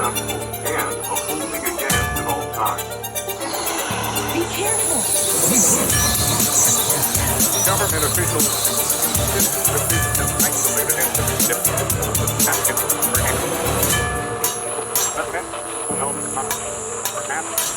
successful and a holding again at all times. Be careful. Government officials insist that this is isolated incident but then, perhaps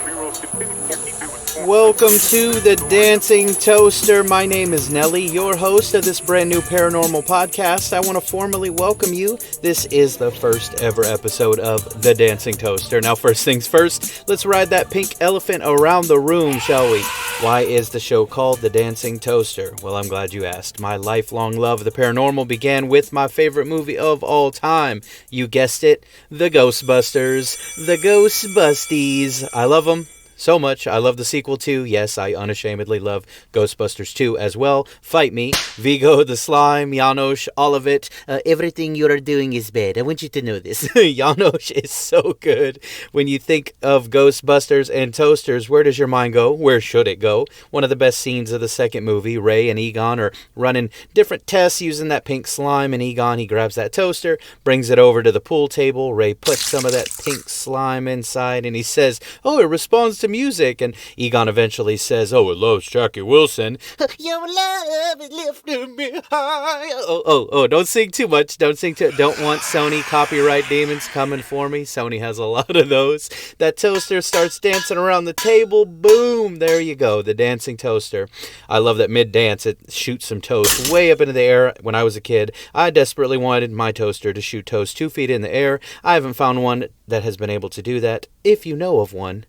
we will continue to keep you informed. Welcome to the Dancing Toaster. My name is Nelly, your host of this brand new paranormal podcast. I want to formally welcome you. This is the first ever episode of the Dancing Toaster. Now, first things first, let's ride that pink elephant around the room, shall we? Why is the show called The Dancing Toaster? Well, I'm glad you asked. My lifelong love of the paranormal began with my favorite movie of all time. You guessed it, The Ghostbusters. The Ghostbusties. I love them so much. I love the sequel too. Yes, I unashamedly love Ghostbusters 2 as well. Fight me. Vigo the Slime, Janosch, all of it. Everything you're doing is bad. I want you to know this. Janosch is so good. When you think of Ghostbusters and toasters, where does your mind go? Where should it go? One of the best scenes of the second movie, Ray and Egon are running different tests using that pink slime, and Egon, he grabs that toaster, brings it over to the pool table. Ray puts some of that pink slime inside, and he says, "Oh, it responds to music," and Egon eventually says, "Oh, it loves Jackie Wilson." Your love is lifting me high. Oh, don't sing too much. Don't want Sony copyright demons coming for me. Sony has a lot of those. That toaster starts dancing around the table. Boom, there you go, the dancing toaster. I love that mid-dance it shoots some toast way up into the air. When I was a kid, I desperately wanted my toaster to shoot toast 2 feet in the air. I haven't found one that has been able to do that. If you know of one,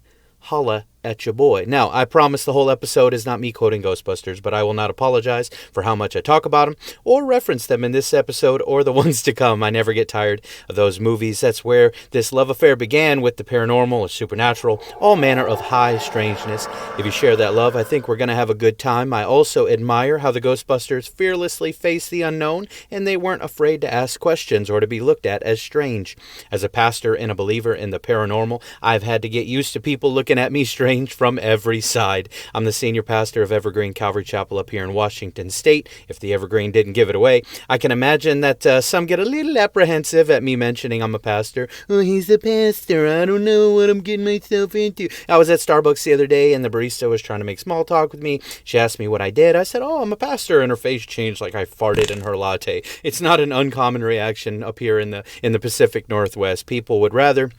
holla at your boy. Now, I promise the whole episode is not me quoting Ghostbusters, but I will not apologize for how much I talk about them or reference them in this episode or the ones to come. I never get tired of those movies. That's where this love affair began, with the paranormal or supernatural, all manner of high strangeness. If you share that love, I think we're going to have a good time. I also admire how the Ghostbusters fearlessly faced the unknown, and they weren't afraid to ask questions or to be looked at as strange. As a pastor and a believer in the paranormal, I've had to get used to people looking at me strange from every side. I'm the senior pastor of Evergreen Calvary Chapel up here in Washington State, if the Evergreen didn't give it away. I can imagine that some get a little apprehensive at me mentioning I'm a pastor. "Oh, he's a pastor. I don't know what I'm getting myself into." I was at Starbucks the other day, and the barista was trying to make small talk with me. She asked me what I did. I said, "Oh, I'm a pastor," and her face changed like I farted in her latte. It's not an uncommon reaction up here in the Pacific Northwest. People would rather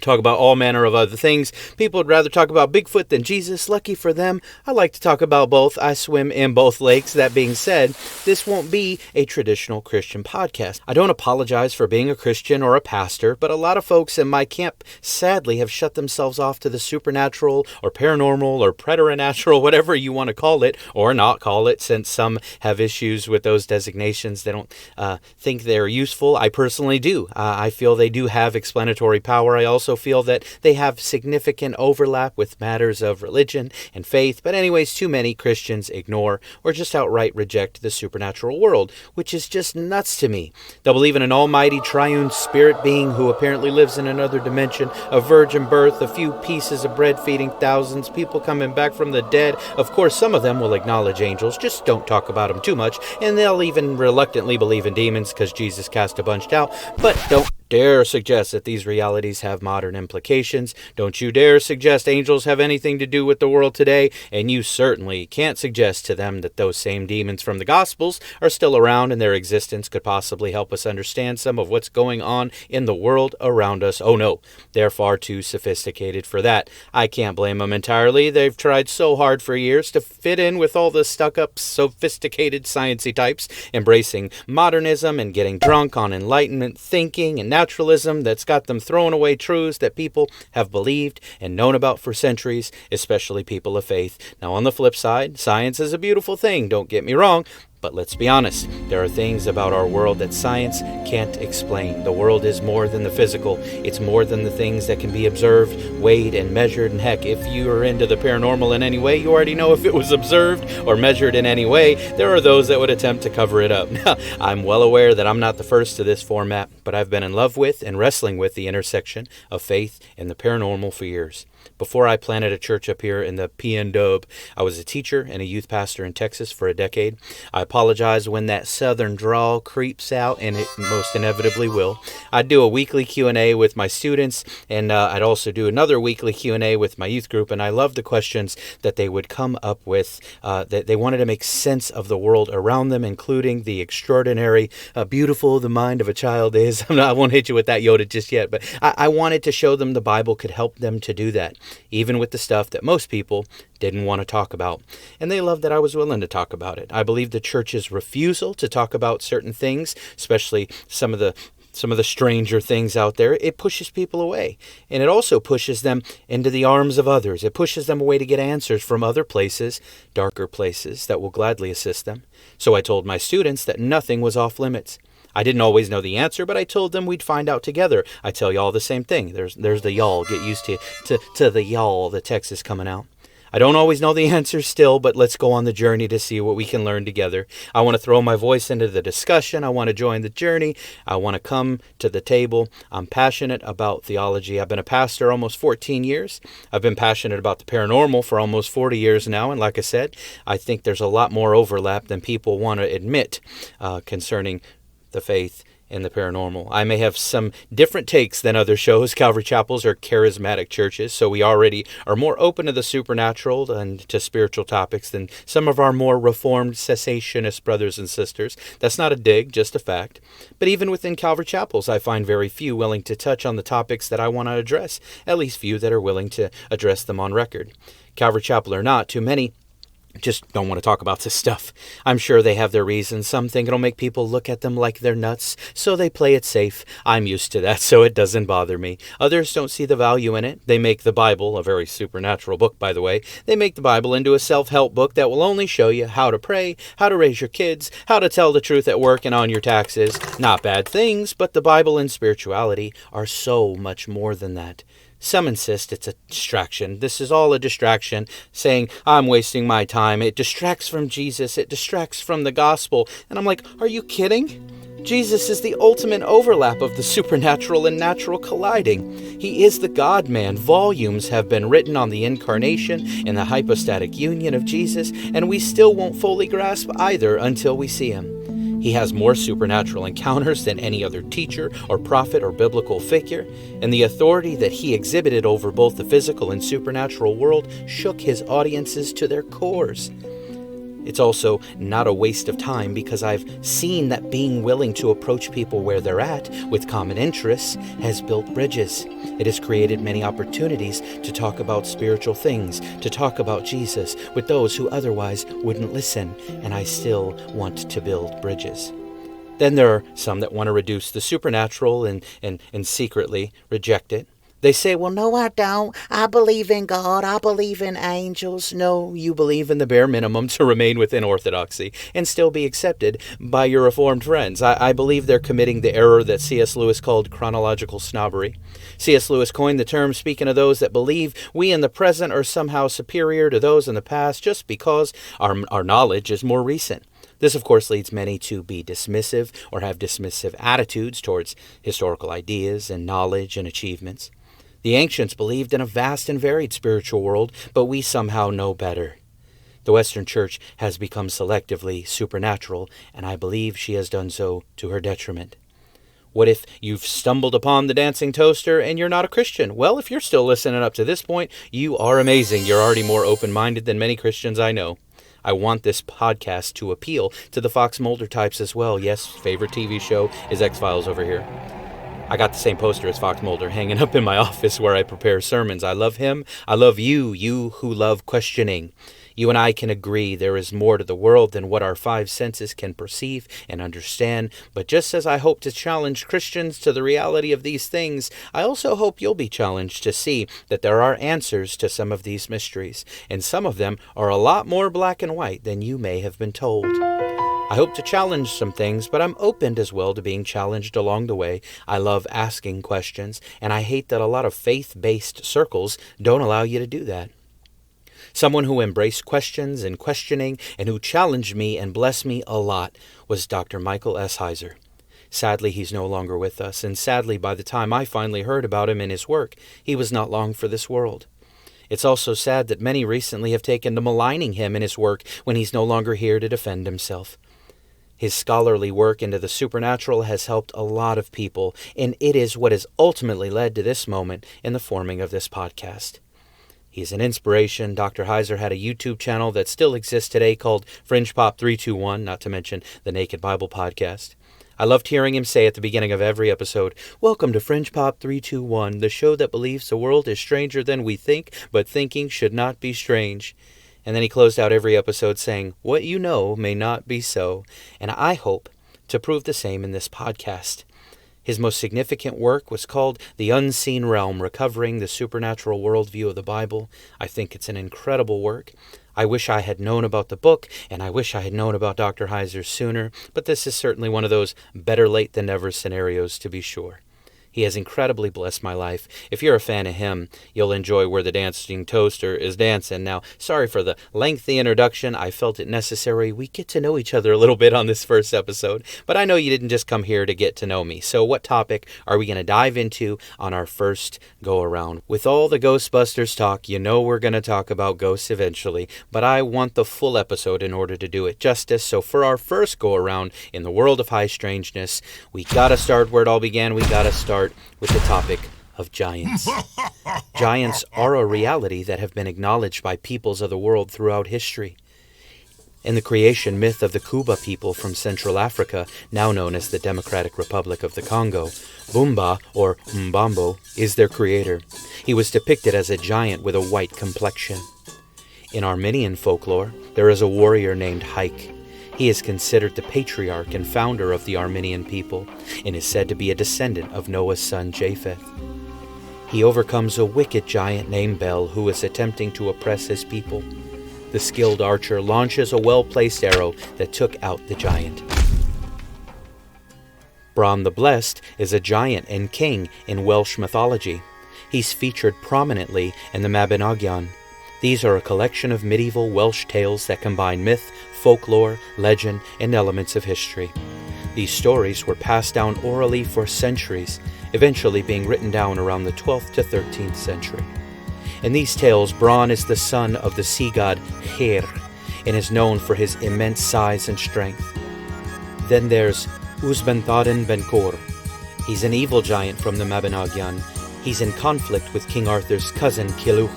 talk about all manner of other things. People would rather talk about Bigfoot than Jesus. Lucky for them. I like to talk about both. I swim in both lakes. That being said, this won't be a traditional Christian podcast. I don't apologize for being a Christian or a pastor, but a lot of folks in my camp sadly have shut themselves off to the supernatural or paranormal or preternatural, whatever you want to call it or not call it, since some have issues with those designations. They don't think they're useful. I personally do. I feel they do have explanatory power. I also feel that they have significant overlap with matters of religion and faith, but anyways, too many Christians ignore or just outright reject the supernatural world, which is just nuts to me. They'll believe in an almighty triune spirit being who apparently lives in another dimension, a virgin birth, a few pieces of bread feeding thousands, people coming back from the dead. Of course, some of them will acknowledge angels, just don't talk about them too much, and they'll even reluctantly believe in demons because Jesus cast a bunch out, but don't dare suggest that these realities have modern implications. Don't you dare suggest angels have anything to do with the world today, and you certainly can't suggest to them that those same demons from the Gospels are still around and their existence could possibly help us understand some of what's going on in the world around us. Oh no, they're far too sophisticated for that. I can't blame them entirely. They've tried so hard for years to fit in with all the stuck-up, sophisticated, sciencey types, embracing modernism and getting drunk on Enlightenment thinking and naturalism that's got them throwing away truths that people have believed and known about for centuries, especially people of faith. Now, on the flip side, science is a beautiful thing, don't get me wrong, but let's be honest, there are things about our world that science can't explain. The world is more than the physical. It's more than the things that can be observed, weighed, and measured. And heck, if you are into the paranormal in any way, you already know if it was observed or measured in any way. There are those that would attempt to cover it up. Now, I'm well aware that I'm not the first to this format. but I've been in love with and wrestling with the intersection of faith and the paranormal for years. Before I planted a church up here in the PN I was a teacher and a youth pastor in Texas for a decade. I apologize when that southern drawl creeps out, and it most inevitably will. I'd do a weekly Q&A with my students, and I'd also do another weekly Q&A with my youth group, and I loved the questions that they would come up with, that they wanted to make sense of the world around them, including the extraordinary, beautiful the mind of a child is. I won't hit you with that Yoda just yet, but I wanted to show them the Bible could help them to do that, even with the stuff that most people didn't want to talk about. And they loved that I was willing to talk about it. I believe the church's refusal to talk about certain things, especially some of the stranger things out there, it pushes people away. And it also pushes them into the arms of others. It pushes them away to get answers from other places, darker places, that will gladly assist them. So I told my students that nothing was off limits. I didn't always know the answer, but I told them we'd find out together. I tell y'all the same thing. There's the y'all. Get used to the y'all, the Texas coming out. I don't always know the answer still, but let's go on the journey to see what we can learn together. I want to throw my voice into the discussion. I want to join the journey. I want to come to the table. I'm passionate about theology. I've been a pastor almost 14 years. I've been passionate about the paranormal for almost 40 years now. And like I said, I think there's a lot more overlap than people want to admit concerning the faith and the paranormal. I may have some different takes than other shows. Calvary Chapels are charismatic churches, so we already are more open to the supernatural and to spiritual topics than some of our more reformed cessationist brothers and sisters. That's not a dig, just a fact. But even within Calvary Chapels, I find very few willing to touch on the topics that I want to address, at least few that are willing to address them on record. Calvary Chapel or not, too many just don't want to talk about this stuff. I'm sure they have their reasons. Some think it'll make people look at them like they're nuts, so they play it safe. I'm used to that, so it doesn't bother me. Others don't see the value in it. They make the Bible, a very supernatural book, by the way, they make the Bible into a self-help book that will only show you how to pray, how to raise your kids, how to tell the truth at work and on your taxes. Not bad things, but the Bible and spirituality are so much more than that. Some insist it's a distraction. This is all a distraction, saying, I'm wasting my time. It distracts from Jesus. It distracts from the gospel. And I'm like, are you kidding? Jesus is the ultimate overlap of the supernatural and natural colliding. He is the God-man. Volumes have been written on the incarnation and the hypostatic union of Jesus, and we still won't fully grasp either until we see him. He has more supernatural encounters than any other teacher or prophet or biblical figure, and the authority that he exhibited over both the physical and supernatural world shook his audiences to their cores. It's also not a waste of time because I've seen that being willing to approach people where they're at with common interests has built bridges. It has created many opportunities to talk about spiritual things, to talk about Jesus with those who otherwise wouldn't listen, and I still want to build bridges. Then there are some that want to reduce the supernatural and secretly reject it. They say, well, no, I don't. I believe in God. I believe in angels. No, you believe in the bare minimum to remain within orthodoxy and still be accepted by your Reformed friends. I believe they're committing the error that C.S. Lewis called chronological snobbery. C.S. Lewis coined the term speaking of those that believe we in the present are somehow superior to those in the past just because our knowledge is more recent. This, of course, leads many to be dismissive or have dismissive attitudes towards historical ideas and knowledge and achievements. The ancients believed in a vast and varied spiritual world, but we somehow know better. The Western Church has become selectively supernatural, and I believe she has done so to her detriment. What if you've stumbled upon the dancing toaster and you're not a Christian? Well, if you're still listening up to this point, you are amazing. You're already more open-minded than many Christians I know. I want this podcast to appeal to the Fox Mulder types as well. Yes, favorite TV show is X-Files over here. I got the same poster as Fox Mulder hanging up in my office where I prepare sermons. I love him. I love you, you who love questioning. You and I can agree there is more to the world than what our five senses can perceive and understand. But just as I hope to challenge Christians to the reality of these things, I also hope you'll be challenged to see that there are answers to some of these mysteries, and some of them are a lot more black and white than you may have been told. I hope to challenge some things, but I'm open as well to being challenged along the way. I love asking questions, and I hate that a lot of faith-based circles don't allow you to do that. Someone who embraced questions and questioning and who challenged me and blessed me a lot was Dr. Michael S. Heiser. Sadly, he's no longer with us, and sadly, by the time I finally heard about him and his work, he was not long for this world. It's also sad that many recently have taken to maligning him and his work when he's no longer here to defend himself. His scholarly work into the supernatural has helped a lot of people, and it is what has ultimately led to this moment in the forming of this podcast. He's an inspiration. Dr. Heiser had a YouTube channel that still exists today called Fringe Pop 321, not to mention the Naked Bible podcast. I loved hearing him say at the beginning of every episode, "Welcome to Fringe Pop 321, the show that believes the world is stranger than we think, but thinking should not be strange." And then he closed out every episode saying, "What you know may not be so." And I hope to prove the same in this podcast. His most significant work was called The Unseen Realm, Recovering the Supernatural Worldview of the Bible. I think it's an incredible work. I wish I had known about the book, and I wish I had known about Dr. Heiser sooner, but this is certainly one of those better late than never scenarios, to be sure. He has incredibly blessed my life. If you're a fan of him, you'll enjoy Where the Dancing Toaster is Dancing. Now, sorry for the lengthy introduction. I felt it necessary. We get to know each other a little bit on this first episode, but I know you didn't just come here to get to know me. So what topic are we going to dive into on our first go-around? With all the Ghostbusters talk, you know we're going to talk about ghosts eventually, but I want the full episode in order to do it justice. So for our first go-around in the world of high strangeness, we got to start where it all began. We got to start with the topic of giants. Giants are a reality that have been acknowledged by peoples of the world throughout history. In the creation myth of the Kuba people from Central Africa, now known as the Democratic Republic of the Congo, Bumba, or Mbambo, is their creator. He was depicted as a giant with a white complexion. In Armenian folklore, there is a warrior named Haik. He is considered the patriarch and founder of the Armenian people, and is said to be a descendant of Noah's son Japheth. He overcomes a wicked giant named Bel, who is attempting to oppress his people. The skilled archer launches a well-placed arrow that took out the giant. Bran the Blessed is a giant and king in Welsh mythology. He's featured prominently in the Mabinogion. These are a collection of medieval Welsh tales that combine myth, folklore, legend, and elements of history. These stories were passed down orally for centuries, eventually being written down around the 12th to 13th century. In these tales, Bran is the son of the sea god Her, and is known for his immense size and strength. Then there's Usbenthaden Ben-Kor. He's an evil giant from the Mabinogion. He's in conflict with King Arthur's cousin Kilhuch,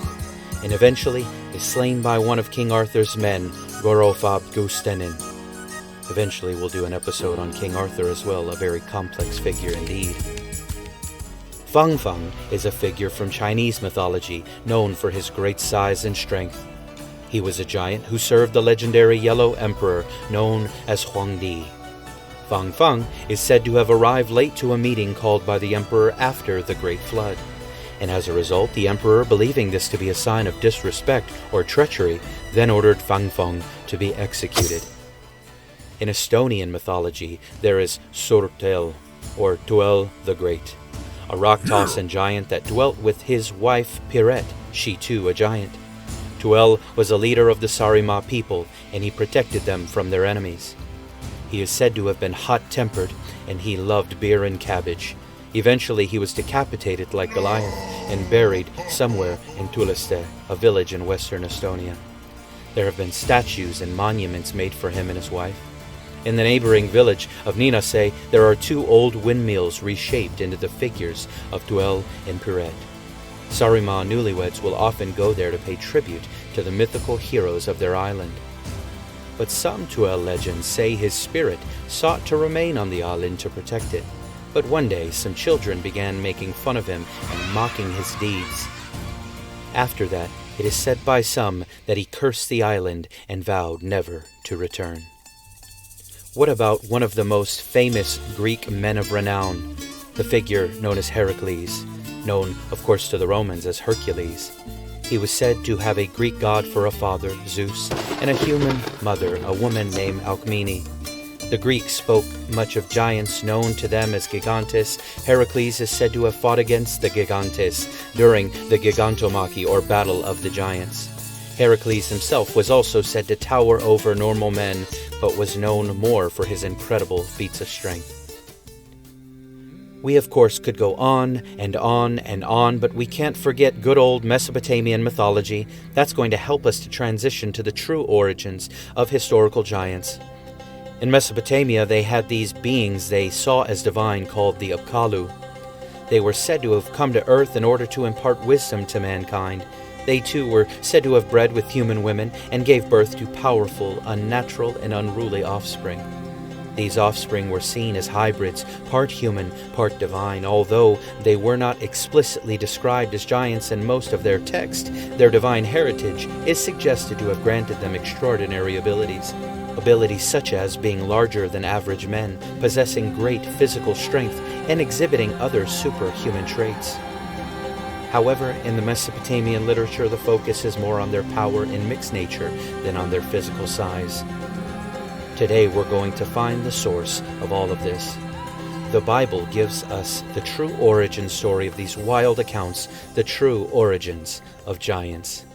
and eventually is slain by one of King Arthur's men, Gorofab Gustenin. Eventually we'll do an episode on King Arthur as well, a very complex figure indeed. Fang Fang is a figure from Chinese mythology, known for his great size and strength. He was a giant who served the legendary Yellow Emperor, known as Huangdi. Fang Fang is said to have arrived late to a meeting called by the Emperor after the Great Flood. And as a result, the Emperor, believing this to be a sign of disrespect or treachery, then ordered Fang Fang to be executed. In Estonian mythology, there is Surtel, or Tuel the Great, a rock-tossing giant that dwelt with his wife Piret, she too a giant. Tuel was a leader of the Sarima people, and he protected them from their enemies. He is said to have been hot-tempered, and he loved beer and cabbage. Eventually, he was decapitated like Goliath and buried somewhere in Tuleste, a village in western Estonia. There have been statues and monuments made for him and his wife. In the neighboring village of Ninase, there are 2 old windmills reshaped into the figures of Tuel and Piret. Sarima newlyweds will often go there to pay tribute to the mythical heroes of their island. But some Tuel legends say his spirit sought to remain on the island to protect it. But one day, some children began making fun of him and mocking his deeds. After that, it is said by some that he cursed the island and vowed never to return. What about one of the most famous Greek men of renown, the figure known as Heracles, known, of course, to the Romans as Hercules? He was said to have a Greek god for a father, Zeus, and a human mother, a woman named Alcmene. The Greeks spoke much of giants known to them as Gigantes. Heracles is said to have fought against the Gigantes during the Gigantomachy, or Battle of the Giants. Heracles himself was also said to tower over normal men, but was known more for his incredible feats of strength. We, of course, could go on and on and on, but we can't forget good old Mesopotamian mythology. That's going to help us to transition to the true origins of historical giants. In Mesopotamia, they had these beings they saw as divine called the Apkallu. They were said to have come to earth in order to impart wisdom to mankind. They too were said to have bred with human women and gave birth to powerful, unnatural, and unruly offspring. These offspring were seen as hybrids, part human, part divine. Although they were not explicitly described as giants in most of their text, their divine heritage is suggested to have granted them extraordinary abilities. Abilities such as being larger than average men, possessing great physical strength, and exhibiting other superhuman traits. However, in the Mesopotamian literature, the focus is more on their power in mixed nature than on their physical size. Today we're going to find the source of all of this. The Bible gives us the true origin story of these wild accounts, the true origins of giants.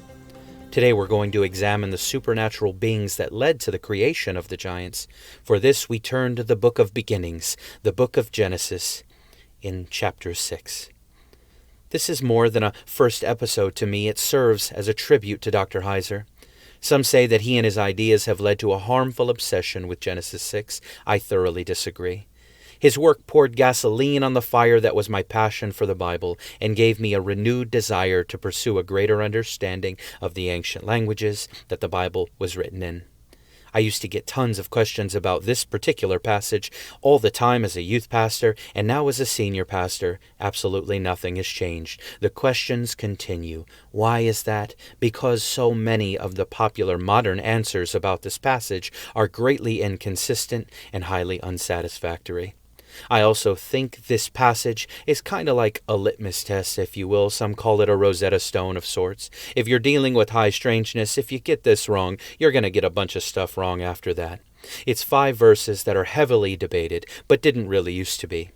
Today we're going to examine the supernatural beings that led to the creation of the giants. For this we turn to the book of beginnings, the book of Genesis, in chapter 6. This is more than a first episode to me. It serves as a tribute to Dr. Heiser. Some say that he and his ideas have led to a harmful obsession with Genesis 6. I thoroughly disagree. His work poured gasoline on the fire that was my passion for the Bible and gave me a renewed desire to pursue a greater understanding of the ancient languages that the Bible was written in. I used to get tons of questions about this particular passage all the time as a youth pastor, and now as a senior pastor, absolutely nothing has changed. The questions continue. Why is that? Because so many of the popular modern answers about this passage are greatly inconsistent and highly unsatisfactory. I also think this passage is kind of like a litmus test, if you will. Some call it a Rosetta Stone of sorts. If you're dealing with high strangeness, if you get this wrong, you're going to get a bunch of stuff wrong after that. It's 5 verses that are heavily debated, but didn't really used to be.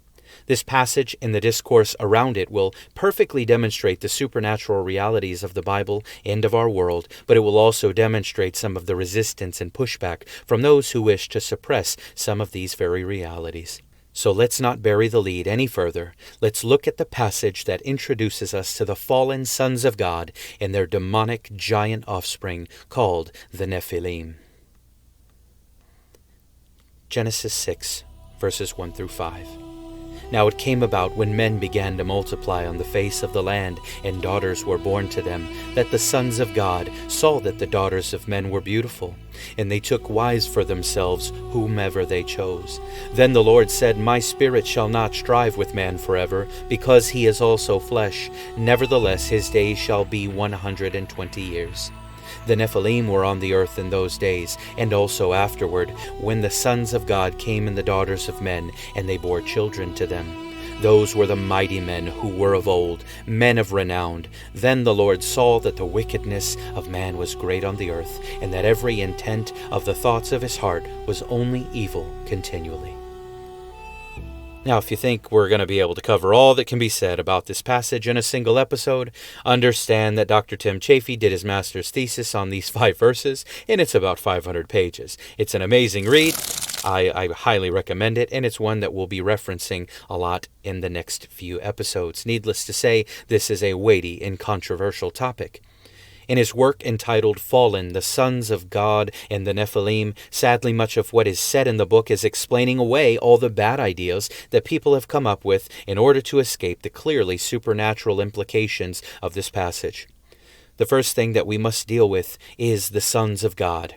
This passage and the discourse around it will perfectly demonstrate the supernatural realities of the Bible and of our world, but it will also demonstrate some of the resistance and pushback from those who wish to suppress some of these very realities. So let's not bury the lead any further. Let's look at the passage that introduces us to the fallen sons of God and their demonic giant offspring called the Nephilim. Genesis 6, verses 1 through 5. Now it came about when men began to multiply on the face of the land, and daughters were born to them, that the sons of God saw that the daughters of men were beautiful, and they took wives for themselves whomever they chose. Then the Lord said, My spirit shall not strive with man forever, because he is also flesh. Nevertheless his days shall be 120 years. The Nephilim were on the earth in those days, and also afterward, when the sons of God came in the daughters of men, and they bore children to them. Those were the mighty men who were of old, men of renown. Then the Lord saw that the wickedness of man was great on the earth, and that every intent of the thoughts of his heart was only evil continually. Now, if you think we're going to be able to cover all that can be said about this passage in a single episode, understand that Dr. Tim Chafee did his master's thesis on these 5 verses, and it's about 500 pages. It's an amazing read. I highly recommend it, and it's one that we'll be referencing a lot in the next few episodes. Needless to say, this is a weighty and controversial topic. In his work entitled Fallen, the Sons of God and the Nephilim, sadly much of what is said in the book is explaining away all the bad ideas that people have come up with in order to escape the clearly supernatural implications of this passage. The first thing that we must deal with is the sons of God.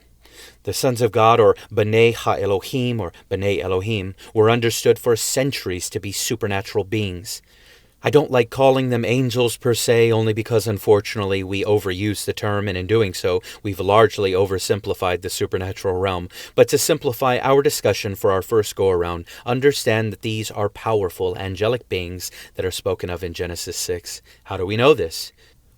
The sons of God, or B'nai Ha-Elohim, or B'nai Elohim, were understood for centuries to be supernatural beings. I don't like calling them angels per se, only because unfortunately we overuse the term, and in doing so, we've largely oversimplified the supernatural realm. But to simplify our discussion for our first go-around, understand that these are powerful angelic beings that are spoken of in Genesis 6. How do we know this?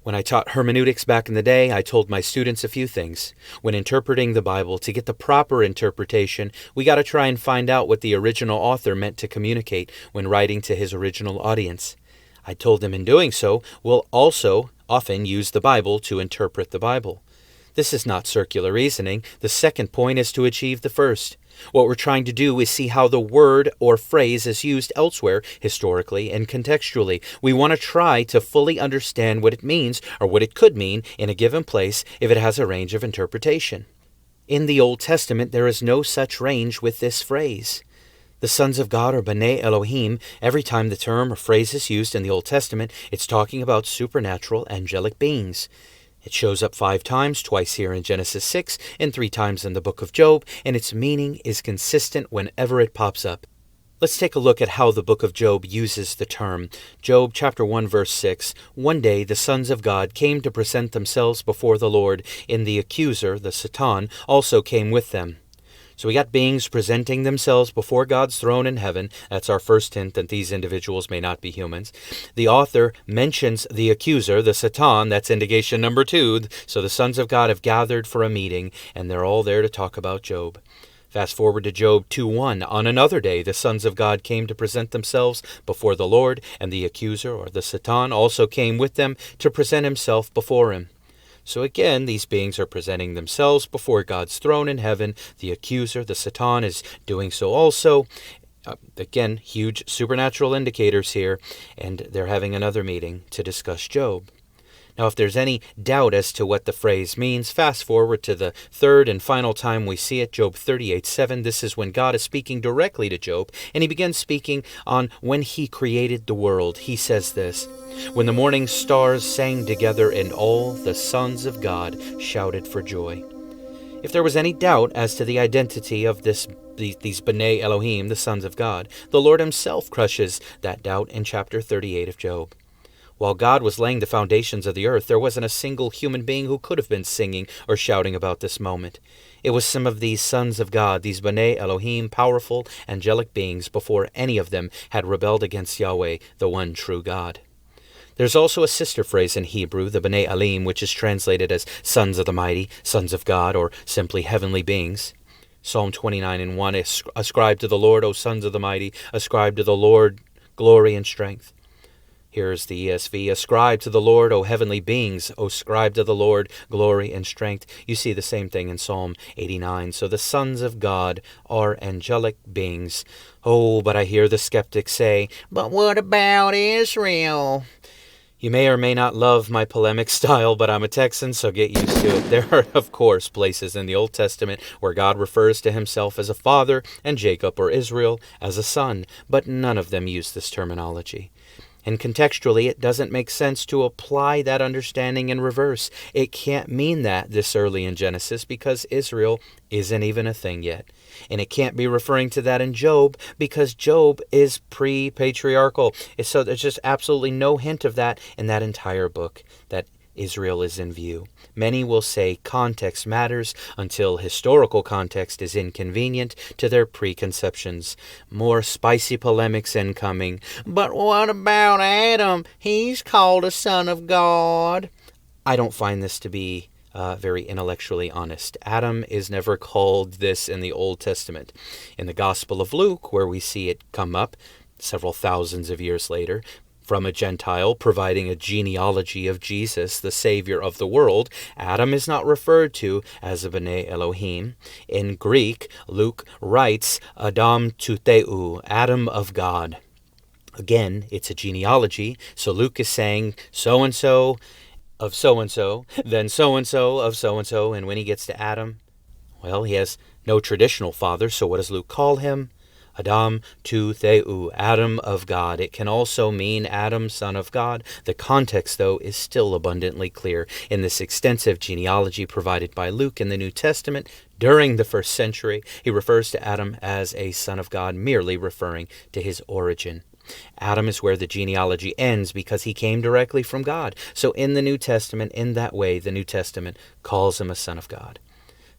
When I taught hermeneutics back in the day, I told my students a few things. When interpreting the Bible, to get the proper interpretation, we got to try and find out what the original author meant to communicate when writing to his original audience. I told them in doing so, we'll also often use the Bible to interpret the Bible. This is not circular reasoning. The second point is to achieve the first. What we're trying to do is see how the word or phrase is used elsewhere, historically and contextually. We want to try to fully understand what it means, or what it could mean in a given place if it has a range of interpretation. In the Old Testament, there is no such range with this phrase. The sons of God, or B'nai Elohim, every time the term or phrase is used in the Old Testament, it's talking about supernatural, angelic beings. It shows up 5 times, twice here in Genesis 6, and 3 times in the book of Job, and its meaning is consistent whenever it pops up. Let's take a look at how the book of Job uses the term. Job chapter 1 verse 6, "One day the sons of God came to present themselves before the Lord, and the accuser, the Satan, also came with them." So we got beings presenting themselves before God's throne in heaven. That's our first hint that these individuals may not be humans. The author mentions the accuser, the Satan. That's indication number 2. So the sons of God have gathered for a meeting, and they're all there to talk about Job. Fast forward to Job 2:1. "On another day, the sons of God came to present themselves before the Lord, and the accuser, or the Satan, also came with them to present himself before him." So again, these beings are presenting themselves before God's throne in heaven. The accuser, the Satan, is doing so also. Again, huge supernatural indicators here, and they're having another meeting to discuss Job. Now, if there's any doubt as to what the phrase means, fast forward to the third and final time we see it, Job 38:7. This is when God is speaking directly to Job, and he begins speaking on when he created the world. He says this, "When the morning stars sang together, and all the sons of God shouted for joy." If there was any doubt as to the identity of these B'nai Elohim, the sons of God, the Lord himself crushes that doubt in chapter 38 of Job. While God was laying the foundations of the earth, there wasn't a single human being who could have been singing or shouting about this moment. It was some of these sons of God, these B'nai Elohim, powerful, angelic beings, before any of them had rebelled against Yahweh, the one true God. There's also a sister phrase in Hebrew, the B'nai Elim, which is translated as sons of the mighty, sons of God, or simply heavenly beings. Psalm 29:1, "Ascribe to the Lord, O sons of the mighty, ascribe to the Lord glory and strength." Here's the ESV, "Ascribe to the Lord, O heavenly beings, ascribe to the Lord glory and strength." You see the same thing in Psalm 89. So the sons of God are angelic beings. Oh, but I hear the skeptics say, "But what about Israel?" You may or may not love my polemic style, but I'm a Texan, so get used to it. There are, of course, places in the Old Testament where God refers to himself as a father and Jacob or Israel as a son, but none of them use this terminology. And contextually, it doesn't make sense to apply that understanding in reverse. It can't mean that this early in Genesis because Israel isn't even a thing yet. And it can't be referring to that in Job because Job is pre-patriarchal. So there's just absolutely no hint of that in that entire book, that Israel is in view. Many will say context matters until historical context is inconvenient to their preconceptions. More spicy polemics incoming. "But what about Adam? He's called a son of God." I don't find this to be very intellectually honest. Adam is never called this in the Old Testament. In the Gospel of Luke, where we see it come up several thousands of years later, from a Gentile providing a genealogy of Jesus, the Savior of the world, Adam is not referred to as a B'nai Elohim. In Greek, Luke writes Adam Tuteu, Adam of God. Again, it's a genealogy, so Luke is saying so-and-so of so-and-so, then so-and-so of so-and-so, and when he gets to Adam, well, he has no traditional father, so what does Luke call him? Adam tu Theu, Adam of God. It can also mean Adam, son of God. The context, though, is still abundantly clear. In this extensive genealogy provided by Luke in the New Testament, during the first century, he refers to Adam as a son of God, merely referring to his origin. Adam is where the genealogy ends because he came directly from God. So in the New Testament, in that way, the New Testament calls him a son of God.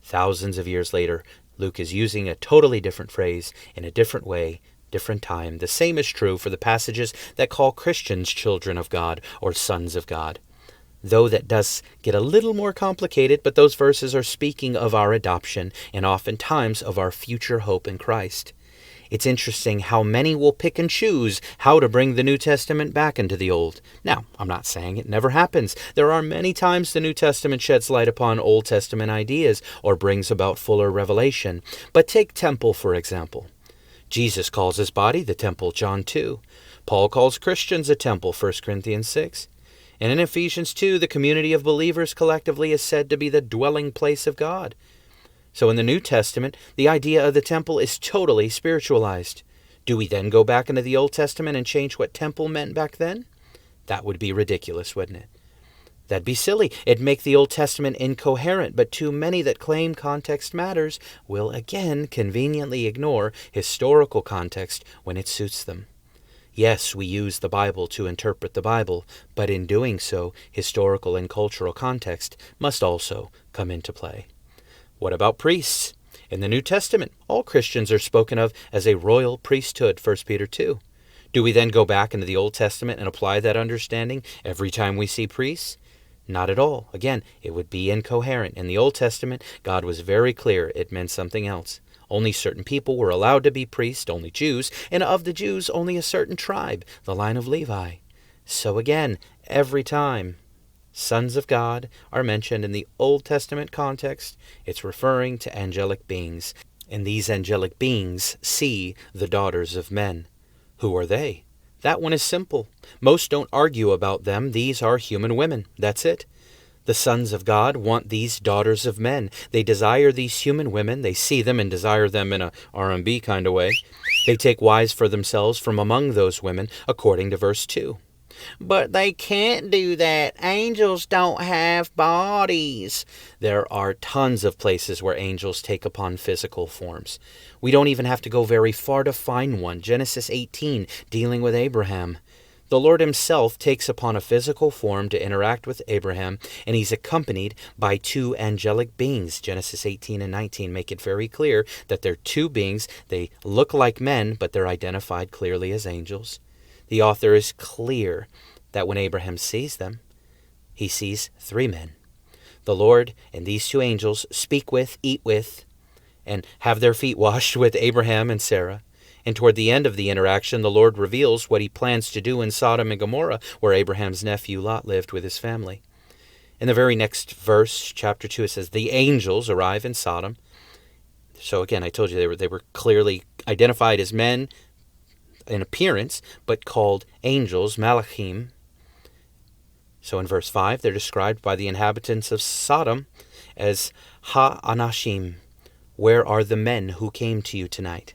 Thousands of years later, Luke is using a totally different phrase in a different way, different time. The same is true for the passages that call Christians children of God or sons of God. Though that does get a little more complicated, but those verses are speaking of our adoption and oftentimes of our future hope in Christ. It's interesting how many will pick and choose how to bring the New Testament back into the Old. Now, I'm not saying it never happens. There are many times the New Testament sheds light upon Old Testament ideas or brings about fuller revelation. But take temple, for example. Jesus calls his body the temple, John 2. Paul calls Christians a temple, 1 Corinthians 6. And in Ephesians 2, the community of believers collectively is said to be the dwelling place of God. So in the New Testament, the idea of the temple is totally spiritualized. Do we then go back into the Old Testament and change what temple meant back then? That would be ridiculous, wouldn't it? That'd be silly. It'd make the Old Testament incoherent, but too many that claim context matters will again conveniently ignore historical context when it suits them. Yes, we use the Bible to interpret the Bible, but in doing so, historical and cultural context must also come into play. What about priests? In the New Testament, all Christians are spoken of as a royal priesthood, 1 Peter 2. Do we then go back into the Old Testament and apply that understanding every time we see priests? Not at all. Again, it would be incoherent. In the Old Testament, God was very clear it meant something else. Only certain people were allowed to be priests, only Jews, and of the Jews, only a certain tribe, the line of Levi. So again, every time sons of God are mentioned in the Old Testament context, it's referring to angelic beings. And these angelic beings see the daughters of men. Who are they? That one is simple. Most don't argue about them. These are human women. That's it. The sons of God want these daughters of men. They desire these human women. They see them and desire them in a R&B kind of way. They take wives for themselves from among those women, according to verse 2. But they can't do that. Angels don't have bodies. There are tons of places where angels take upon physical forms. We don't even have to go very far to find one. Genesis 18, dealing with Abraham. The Lord himself takes upon a physical form to interact with Abraham, and he's accompanied by two angelic beings. Genesis 18 and 19 make it very clear that they're two beings. They look like men, but they're identified clearly as angels. The author is clear that when Abraham sees them, he sees three men. The Lord and these two angels speak with, eat with, and have their feet washed with Abraham and Sarah. And toward the end of the interaction, the Lord reveals what he plans to do in Sodom and Gomorrah, where Abraham's nephew Lot lived with his family. In the very next verse, chapter 2, it says, the angels arrive in Sodom. So again, I told you they were clearly identified as men in appearance, but called angels, malachim. So in verse 5, they're described by the inhabitants of Sodom as ha-anashim. Where are the men who came to you tonight?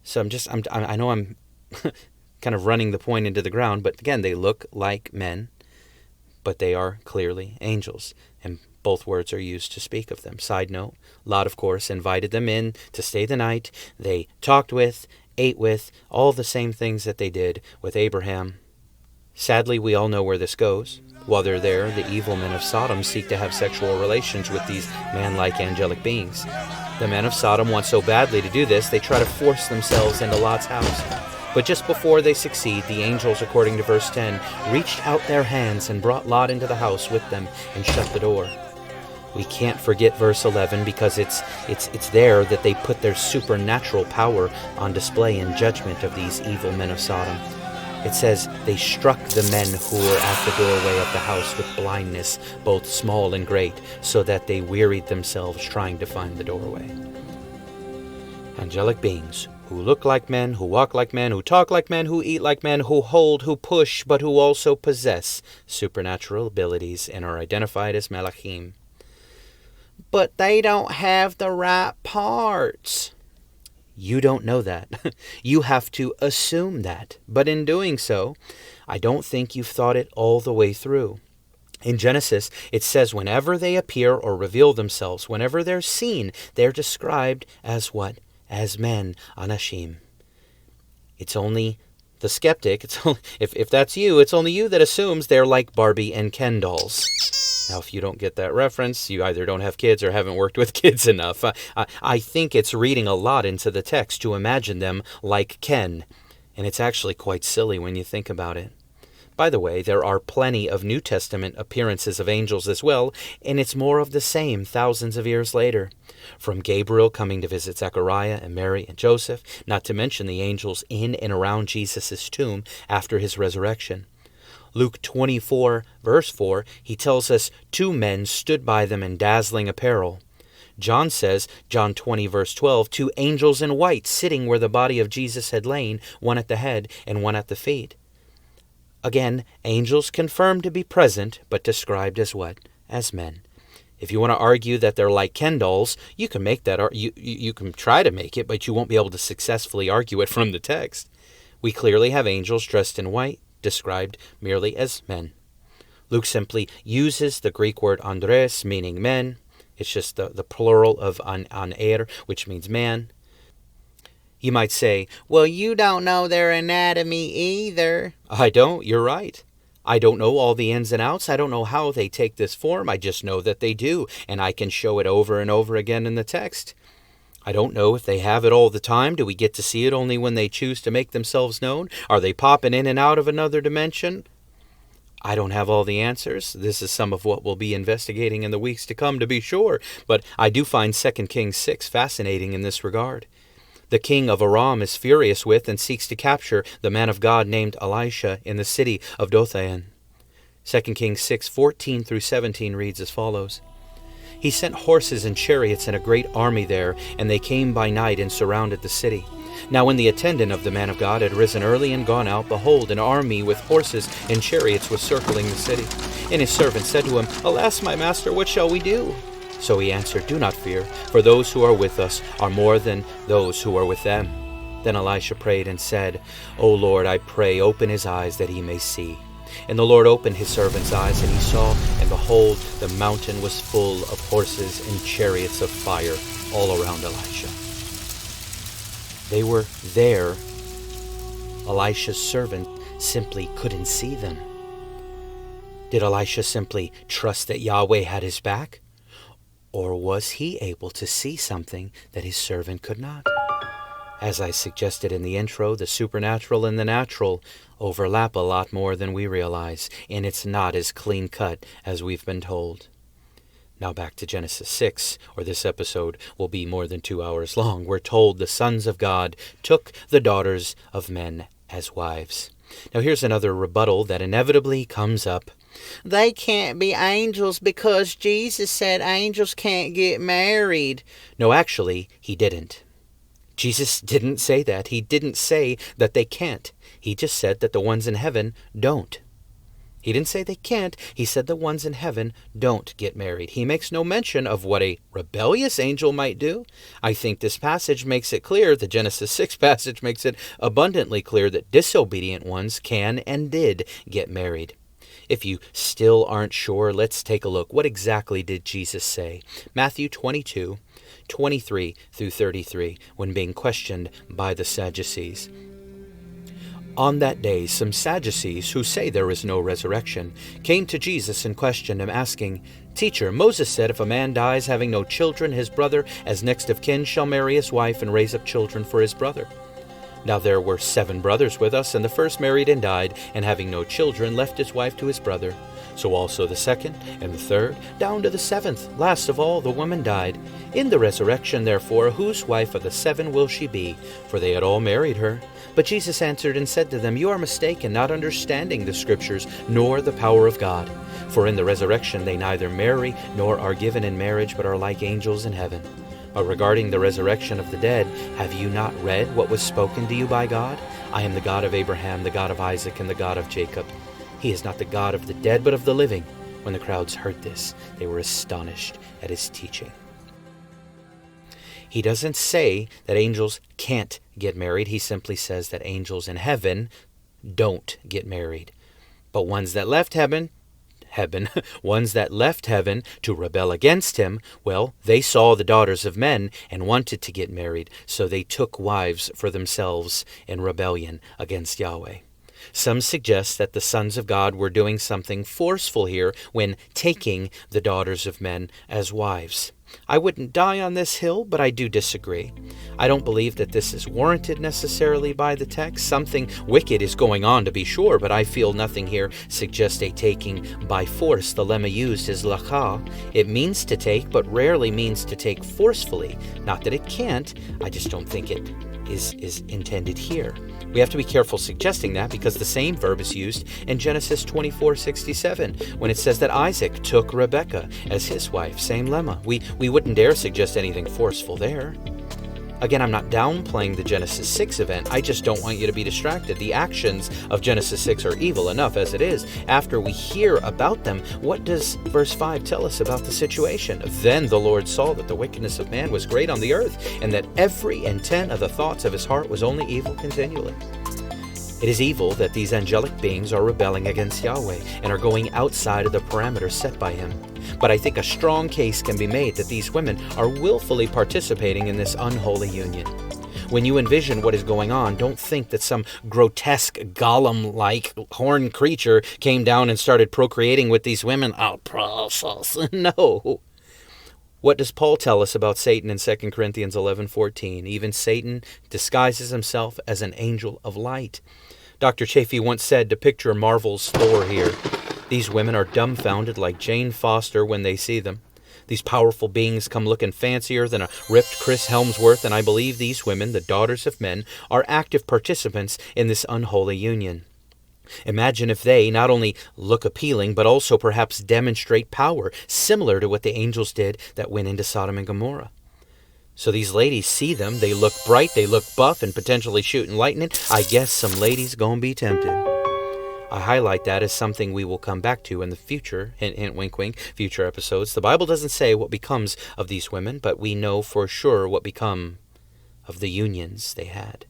So I know I'm kind of running the point into the ground, but again, they look like men, but they are clearly angels. And both words are used to speak of them. Side note, Lot, of course, invited them in to stay the night. They talked with, ate with, all the same things that they did with Abraham. Sadly, we all know where this goes. While they're there, the evil men of Sodom seek to have sexual relations with these man-like angelic beings. The men of Sodom want so badly to do this, they try to force themselves into Lot's house. But just before they succeed, the angels, according to verse 10, reached out their hands and brought Lot into the house with them and shut the door. We can't forget verse 11 because it's there that they put their supernatural power on display in judgment of these evil men of Sodom. It says, they struck the men who were at the doorway of the house with blindness, both small and great, so that they wearied themselves trying to find the doorway. Angelic beings who look like men, who walk like men, who talk like men, who eat like men, who hold, who push, but who also possess supernatural abilities and are identified as malachim. But they don't have the right parts. You don't know that. You have to assume that. But in doing so, I don't think you've thought it all the way through. In Genesis, it says whenever they appear or reveal themselves, whenever they're seen, they're described as what? As men, anashim. It's only the skeptic, if that's you, it's only you that assumes they're like Barbie and Ken dolls. Now, if you don't get that reference, you either don't have kids or haven't worked with kids enough. I think it's reading a lot into the text to imagine them like Ken, and it's actually quite silly when you think about it. By the way, there are plenty of New Testament appearances of angels as well, and it's more of the same thousands of years later. From Gabriel coming to visit Zechariah and Mary and Joseph, not to mention the angels in and around Jesus' tomb after his resurrection. Luke 24, verse 4, he tells us 2 men stood by them in dazzling apparel. John says, John 20, verse 12, 2 angels in white sitting where the body of Jesus had lain, one at the head and one at the feet. Again, angels confirmed to be present, but described as what? As men. If you want to argue that they're like Ken dolls, you can make that. You can try to make it, but you won't be able to successfully argue it from the text. We clearly have angels dressed in white, described merely as men. Luke simply uses the Greek word andres, meaning men. It's just the plural of aner, which means man. You might say, well, you don't know their anatomy either. I don't, you're right. I don't know all the ins and outs. I don't know how they take this form. I just know that they do, and I can show it over and over again in the text. I don't know if they have it all the time. Do we get to see it only when they choose to make themselves known? Are they popping in and out of another dimension? I don't have all the answers. This is some of what we'll be investigating in the weeks to come, to be sure. But I do find 2 Kings 6 fascinating in this regard. The king of Aram is furious with and seeks to capture the man of God named Elisha in the city of Dothan. 2 Kings 6, 14 through 17 reads as follows. He sent horses and chariots and a great army there, and they came by night and surrounded the city. Now when the attendant of the man of God had risen early and gone out, behold, an army with horses and chariots was circling the city. And his servant said to him, Alas, my master, what shall we do? So he answered, Do not fear, for those who are with us are more than those who are with them. Then Elisha prayed and said, O Lord, I pray, open his eyes that he may see. And the Lord opened his servant's eyes, and he saw, and behold, the mountain was full of horses and chariots of fire all around Elisha. They were there. Elisha's servant simply couldn't see them. Did Elisha simply trust that Yahweh had his back? Or was he able to see something that his servant could not? As I suggested in the intro, the supernatural and the natural overlap a lot more than we realize, and it's not as clean-cut as we've been told. Now back to Genesis 6, or this episode will be more than 2 hours long. We're told the sons of God took the daughters of men as wives. Now here's another rebuttal that inevitably comes up. They can't be angels because Jesus said angels can't get married. No, actually, he didn't. Jesus didn't say that. He didn't say that they can't. He just said that the ones in heaven don't. He didn't say they can't. He said the ones in heaven don't get married. He makes no mention of what a rebellious angel might do. I think this passage makes it clear, the Genesis 6 passage makes it abundantly clear that disobedient ones can and did get married. If you still aren't sure, let's take a look. What exactly did Jesus say? Matthew 22, 23 through 33, when being questioned by the Sadducees. On that day, some Sadducees, who say there is no resurrection, came to Jesus and questioned him, asking, Teacher, Moses said if a man dies having no children, his brother, as next of kin, shall marry his wife and raise up children for his brother. Now there were 7 brothers with us, and the first married and died, and having no children, left his wife to his brother. So also the second, and the third, down to the 7th. Last of all, the woman died. In the resurrection, therefore, whose wife of the 7 will she be? For they had all married her. But Jesus answered and said to them, You are mistaken, not understanding the Scriptures, nor the power of God. For in the resurrection they neither marry, nor are given in marriage, but are like angels in heaven. But regarding the resurrection of the dead, have you not read what was spoken to you by God? I am the God of Abraham, the God of Isaac, and the God of Jacob. He is not the God of the dead, but of the living. When the crowds heard this, they were astonished at his teaching. He doesn't say that angels can't get married. He simply says that angels in heaven don't get married. But ones that left heaven to rebel against him, well, they saw the daughters of men and wanted to get married, so they took wives for themselves in rebellion against Yahweh. Some suggest that the sons of God were doing something forceful here when taking the daughters of men as wives. I wouldn't die on this hill, but I do disagree. I don't believe that this is warranted necessarily by the text. Something wicked is going on, to be sure, but I feel nothing here suggests a taking by force. The lemma used is lacha. It means to take, but rarely means to take forcefully. Not that it can't, I just don't think it is intended here. We have to be careful suggesting that because the same verb is used in Genesis 24:67 when it says that Isaac took Rebekah as his wife. Same lemma. We wouldn't dare suggest anything forceful there. Again, I'm not downplaying the Genesis 6 event. I just don't want you to be distracted. The actions of Genesis 6 are evil enough as it is. After we hear about them, what does verse 5 tell us about the situation? Then the Lord saw that the wickedness of man was great on the earth, and that every intent of the thoughts of his heart was only evil continually. It is evil that these angelic beings are rebelling against Yahweh and are going outside of the parameters set by him. But I think a strong case can be made that these women are willfully participating in this unholy union. When you envision what is going on, don't think that some grotesque golem-like horned creature came down and started procreating with these women. Oh, process. No. What does Paul tell us about Satan in 2 Corinthians 11:14? Even Satan disguises himself as an angel of light. Dr. Chafee once said to picture Marvel's Thor here. These women are dumbfounded like Jane Foster when they see them. These powerful beings come looking fancier than a ripped Chris Helmsworth, and I believe these women, the daughters of men, are active participants in this unholy union. Imagine if they not only look appealing, but also perhaps demonstrate power, similar to what the angels did that went into Sodom and Gomorrah. So these ladies see them, they look bright, they look buff, and potentially shooting lightning. I guess some ladies gonna be tempted. I highlight that as something we will come back to in the future, hint, hint, wink, wink, future episodes. The Bible doesn't say what becomes of these women, but we know for sure what become of the unions they had.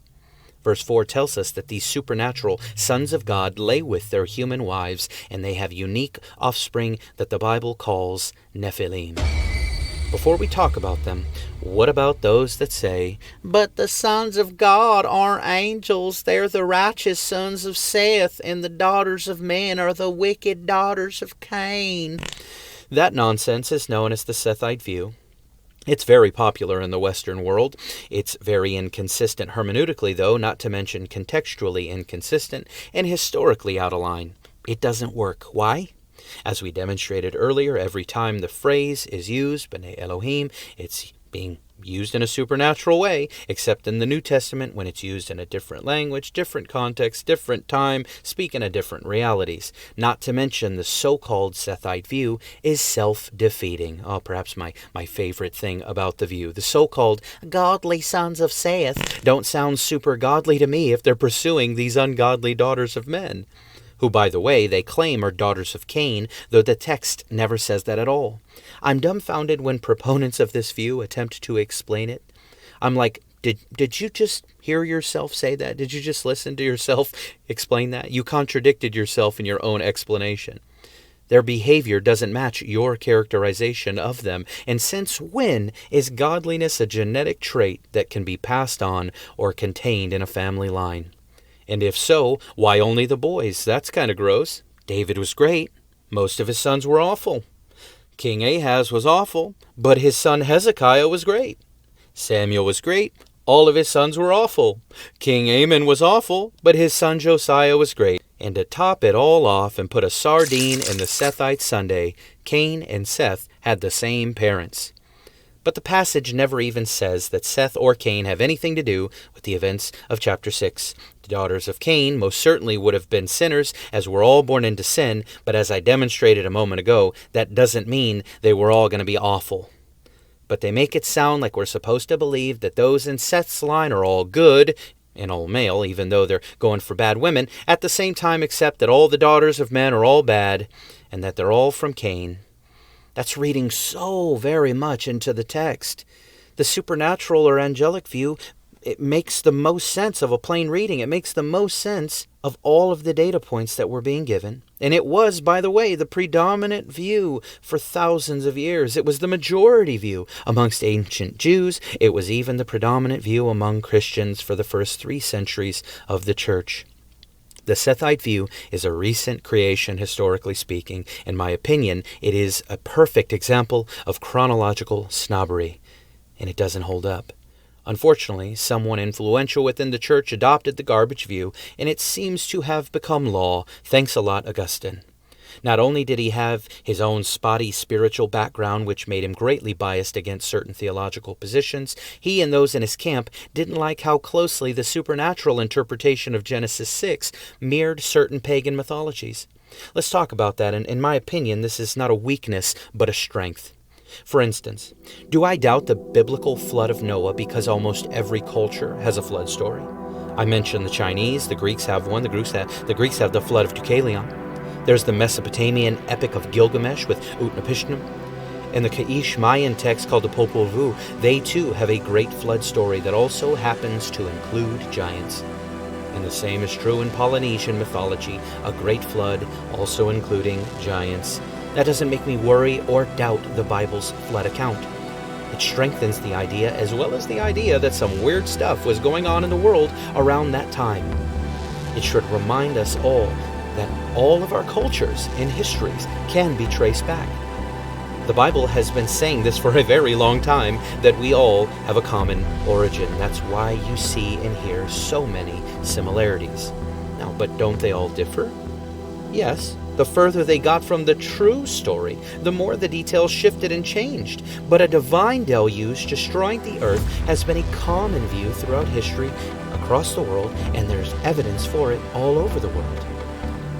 Verse 4 tells us that these supernatural sons of God lay with their human wives, and they have unique offspring that the Bible calls Nephilim. Before we talk about them, what about those that say, but the sons of God aren't angels, they're the righteous sons of Seth, and the daughters of men are the wicked daughters of Cain? That nonsense is known as the Sethite view. It's very popular in the Western world. It's very inconsistent hermeneutically, though, not to mention contextually inconsistent and historically out of line. It doesn't work. Why? As we demonstrated earlier, every time the phrase is used, B'nai Elohim, it's being used in a supernatural way, except in the New Testament when it's used in a different language, different context, different time, speaking of different realities. Not to mention the so-called Sethite view is self-defeating. Oh, perhaps my favorite thing about the view. The so-called godly sons of Seth don't sound super godly to me if they're pursuing these ungodly daughters of men, who, by the way, they claim are daughters of Cain, though the text never says that at all. I'm dumbfounded when proponents of this view attempt to explain it. I'm like, did you just hear yourself say that? Did you just listen to yourself explain that? You contradicted yourself in your own explanation. Their behavior doesn't match your characterization of them. And since when is godliness a genetic trait that can be passed on or contained in a family line? And if so, why only the boys? That's kind of gross. David was great. Most of his sons were awful. King Ahaz was awful, but his son Hezekiah was great. Samuel was great. All of his sons were awful. King Amon was awful, but his son Josiah was great. And to top it all off and put a sardine in the Sethite sundae, Cain and Seth had the same parents. But the passage never even says that Seth or Cain have anything to do with the events of chapter 6. The daughters of Cain most certainly would have been sinners, as we're all born into sin, but as I demonstrated a moment ago, that doesn't mean they were all going to be awful. But they make it sound like we're supposed to believe that those in Seth's line are all good, and all male, even though they're going for bad women, at the same time accept that all the daughters of men are all bad, and that they're all from Cain. That's reading so very much into the text. The supernatural or angelic view, it makes the most sense of a plain reading. It makes the most sense of all of the data points that were being given. And it was, by the way, the predominant view for thousands of years. It was the majority view amongst ancient Jews. It was even the predominant view among Christians for the first 3 centuries of the church. The Sethite view is a recent creation, historically speaking. In my opinion, it is a perfect example of chronological snobbery, and it doesn't hold up. Unfortunately, someone influential within the church adopted the garbage view, and it seems to have become law. Thanks a lot, Augustine. Not only did he have his own spotty spiritual background, which made him greatly biased against certain theological positions, he and those in his camp didn't like how closely the supernatural interpretation of Genesis 6 mirrored certain pagan mythologies. Let's talk about that, and in my opinion, this is not a weakness, but a strength. For instance, do I doubt the biblical flood of Noah because almost every culture has a flood story? I mentioned the Chinese, the Greeks have one, the Greeks have the flood of Deucalion. There's the Mesopotamian epic of Gilgamesh with Utnapishtim. In the Kaish Mayan text called the Popol Vuh, they too have a great flood story that also happens to include giants. And the same is true in Polynesian mythology, a great flood also including giants. That doesn't make me worry or doubt the Bible's flood account. It strengthens the idea, as well as the idea that some weird stuff was going on in the world around that time. It should remind us all that all of our cultures and histories can be traced back. The Bible has been saying this for a very long time, that we all have a common origin. That's why you see and hear so many similarities. Now, but don't they all differ? Yes, the further they got from the true story, the more the details shifted and changed. But a divine deluge destroying the earth has been a common view throughout history across the world, and there's evidence for it all over the world.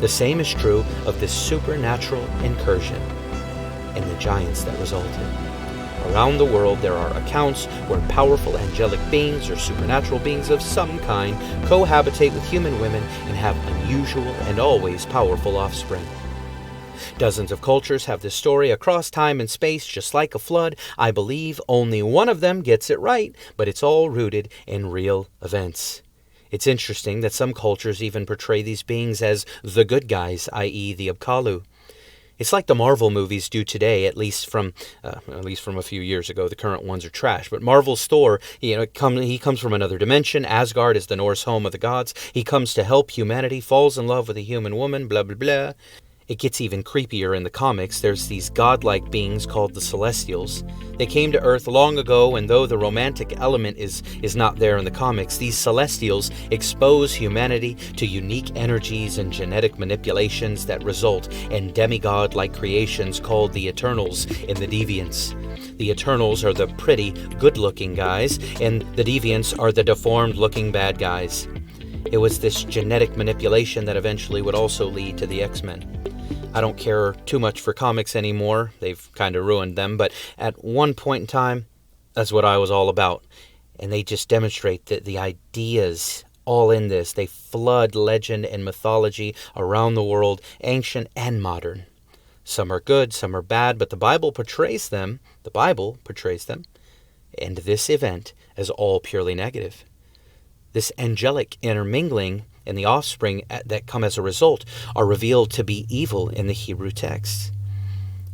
The same is true of this supernatural incursion and the giants that resulted. Around the world, there are accounts where powerful angelic beings or supernatural beings of some kind cohabitate with human women and have unusual and always powerful offspring. Dozens of cultures have this story across time and space, just like a flood. I believe only one of them gets it right, but it's all rooted in real events. It's interesting that some cultures even portray these beings as the good guys, i.e. the Apkallu. It's like the Marvel movies do today, at least from a few years ago. The current ones are trash. But Marvel's Thor, he comes from another dimension. Asgard is the Norse home of the gods. He comes to help humanity, falls in love with a human woman, blah, blah, blah. It gets even creepier in the comics. There's these godlike beings called the Celestials. They came to Earth long ago, and though the romantic element is not there in the comics, these Celestials expose humanity to unique energies and genetic manipulations that result in demigod-like creations called the Eternals and the Deviants. The Eternals are the pretty, good-looking guys, and the Deviants are the deformed-looking bad guys. It was this genetic manipulation that eventually would also lead to the X-Men. I don't care too much for comics anymore. They've kind of ruined them. But at one point in time, that's what I was all about. And they just demonstrate that the ideas all in this. They flood legend and mythology around the world, ancient and modern. Some are good, some are bad, but the Bible portrays them, and this event as all purely negative. This angelic intermingling and the offspring that come as a result are revealed to be evil in the Hebrew text.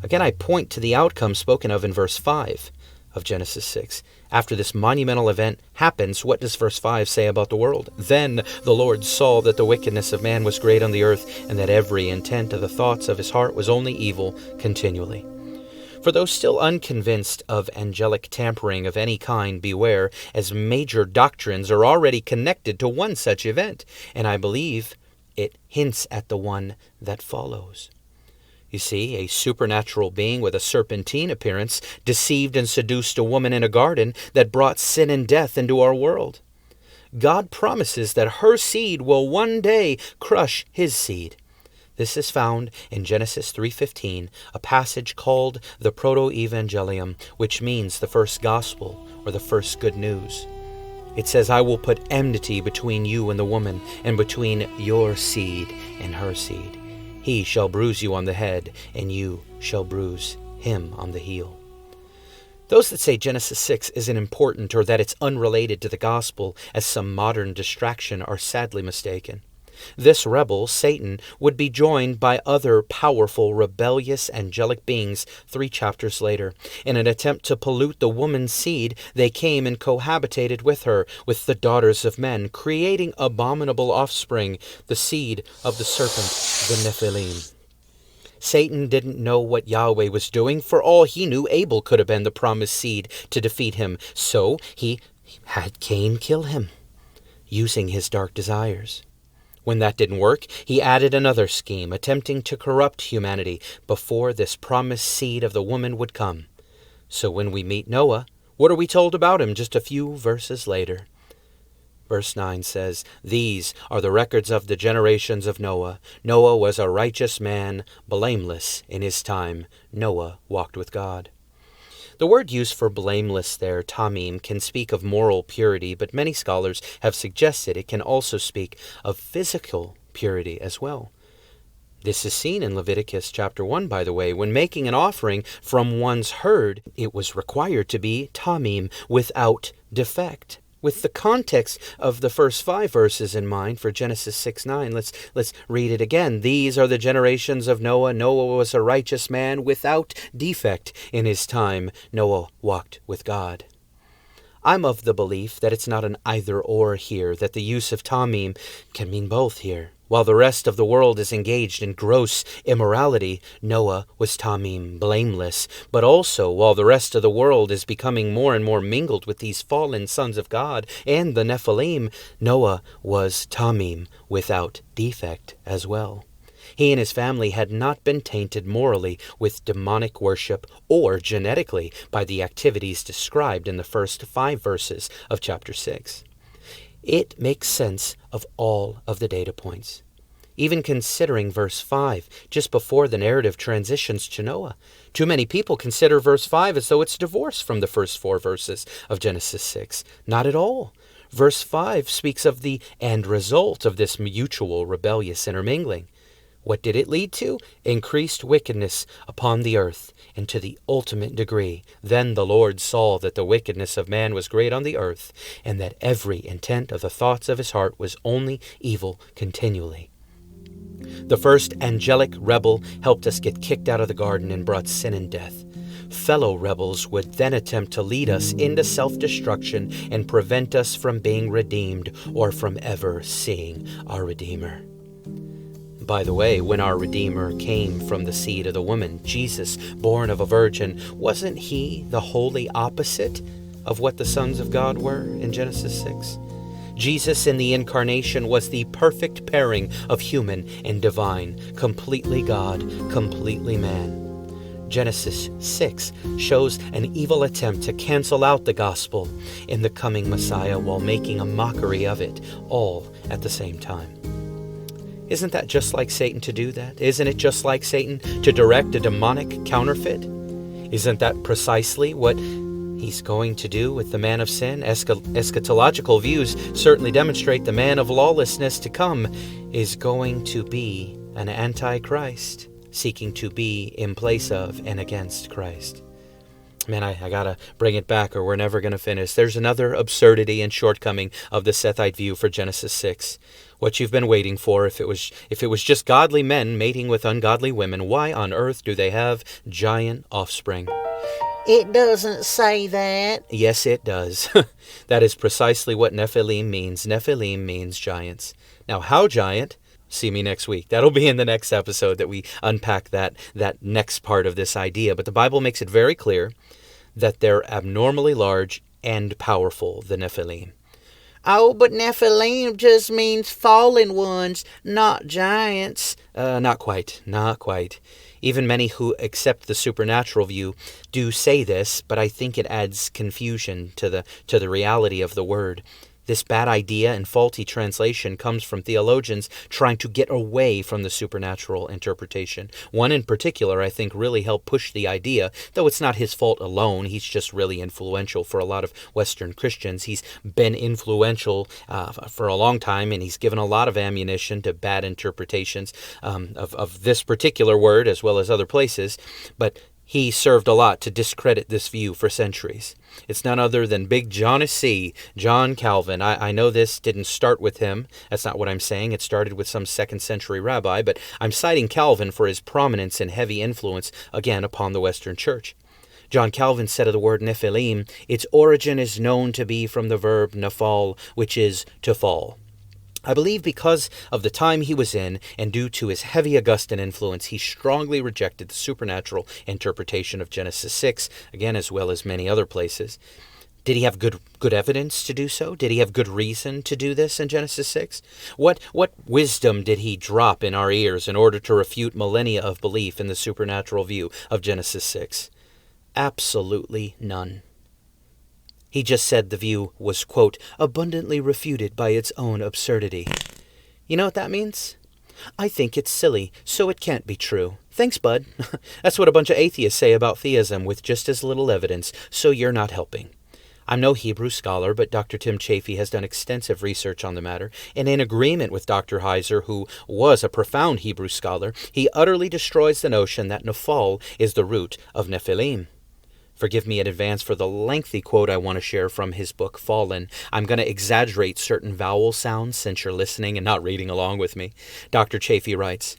Again, I point to the outcome spoken of in verse 5 of Genesis 6. After this monumental event happens, what does verse 5 say about the world? Then the Lord saw that the wickedness of man was great on the earth, and that every intent of the thoughts of his heart was only evil continually. For those still unconvinced of angelic tampering of any kind, beware, as major doctrines are already connected to one such event, and I believe it hints at the one that follows. You see, a supernatural being with a serpentine appearance deceived and seduced a woman in a garden that brought sin and death into our world. God promises that her seed will one day crush his seed. This is found in Genesis 3:15, a passage called the Proto-Evangelium, which means the first gospel or the first good news. It says, I will put enmity between you and the woman, and between your seed and her seed. He shall bruise you on the head, and you shall bruise him on the heel. Those that say Genesis 6 isn't important or that it's unrelated to the gospel as some modern distraction are sadly mistaken. This rebel, Satan, would be joined by other powerful, rebellious, angelic beings 3 chapters later. In an attempt to pollute the woman's seed, they came and cohabitated with her, with the daughters of men, creating abominable offspring, the seed of the serpent, the Nephilim. Satan didn't know what Yahweh was doing. For all he knew, Abel could have been the promised seed to defeat him. So he had Cain kill him, using his dark desires. When that didn't work, he added another scheme, attempting to corrupt humanity before this promised seed of the woman would come. So when we meet Noah, what are we told about him just a few verses later? Verse 9 says, "These are the records of the generations of Noah. Noah was a righteous man, blameless in his time. Noah walked with God." The word used for blameless there, tamim, can speak of moral purity, but many scholars have suggested it can also speak of physical purity as well. This is seen in Leviticus chapter 1, by the way. When making an offering from one's herd, it was required to be tamim, without defect. With the context of the first 5 verses in mind for Genesis 6:9, let's read it again. "These are the generations of Noah. Noah was a righteous man without defect in his time. Noah walked with God." I'm of the belief that it's not an either-or here, that the use of tamim can mean both here. While the rest of the world is engaged in gross immorality, Noah was tamim, blameless. But also, while the rest of the world is becoming more and more mingled with these fallen sons of God and the Nephilim, Noah was tamim, without defect as well. He and his family had not been tainted morally with demonic worship or genetically by the activities described in the first 5 verses of chapter 6. It makes sense of all of the data points. Even considering verse 5, just before the narrative transitions to Noah. Too many people consider verse 5 as though it's divorced from the first 4 verses of Genesis 6. Not at all. Verse 5 speaks of the end result of this mutual rebellious intermingling. What did it lead to? Increased wickedness upon the earth, and to the ultimate degree. Then the Lord saw that the wickedness of man was great on the earth, and that every intent of the thoughts of his heart was only evil continually. The first angelic rebel helped us get kicked out of the garden and brought sin and death. Fellow rebels would then attempt to lead us into self-destruction and prevent us from being redeemed or from ever seeing our Redeemer. By the way, when our Redeemer came from the seed of the woman, Jesus, born of a virgin, wasn't he the wholly opposite of what the sons of God were in Genesis 6? Jesus in the incarnation was the perfect pairing of human and divine, completely God, completely man. Genesis 6 shows an evil attempt to cancel out the gospel in the coming Messiah while making a mockery of it, all at the same time. Isn't that just like Satan to do that? Isn't it just like Satan to direct a demonic counterfeit? Isn't that precisely what he's going to do with the man of sin? Eschatological views certainly demonstrate the man of lawlessness to come is going to be an antichrist, seeking to be in place of and against Christ. Man, I gotta bring it back or we're never gonna finish. There's another absurdity and shortcoming of the Sethite view for Genesis 6. What you've been waiting for, if it was just godly men mating with ungodly women, why on earth do they have giant offspring? It doesn't say that. Yes, it does. That is precisely what Nephilim means. Nephilim means giants. Now, how giant? See me next week. That'll be in the next episode that we unpack that next part of this idea. But the Bible makes it very clear that they're abnormally large and powerful, the Nephilim. Oh, but Nephilim just means fallen ones, not giants. Not quite. Even many who accept the supernatural view do say this, but I think it adds confusion to the reality of the word. This bad idea and faulty translation comes from theologians trying to get away from the supernatural interpretation. One in particular, I think, really helped push the idea, though it's not his fault alone. He's just really influential for a lot of Western Christians. He's been influential for a long time, and he's given a lot of ammunition to bad interpretations of this particular word as well as other places. But He served a lot to discredit this view for centuries. It's none other than Big John C., John Calvin. I know this didn't start with him. That's not what I'm saying. It started with some 2nd century rabbi, but I'm citing Calvin for his prominence and heavy influence, again, upon the Western Church. John Calvin said of the word Nephilim, its origin is known to be from the verb nafal, which is to fall. I believe because of the time he was in, and due to his heavy Augustan influence, he strongly rejected the supernatural interpretation of Genesis 6, again, as well as many other places. Did he have good evidence to do so? Did he have good reason to do this in Genesis 6? What wisdom did he drop in our ears in order to refute millennia of belief in the supernatural view of Genesis 6? Absolutely none. He just said the view was, quote, abundantly refuted by its own absurdity. You know what that means? I think it's silly, so it can't be true. Thanks, bud. That's what a bunch of atheists say about theism with just as little evidence, so you're not helping. I'm no Hebrew scholar, but Dr. Tim Chafee has done extensive research on the matter, and in agreement with Dr. Heiser, who was a profound Hebrew scholar, he utterly destroys the notion that Nephal is the root of Nephilim. Forgive me in advance for the lengthy quote I want to share from his book, Fallen. I'm going to exaggerate certain vowel sounds since you're listening and not reading along with me. Dr. Chafee writes,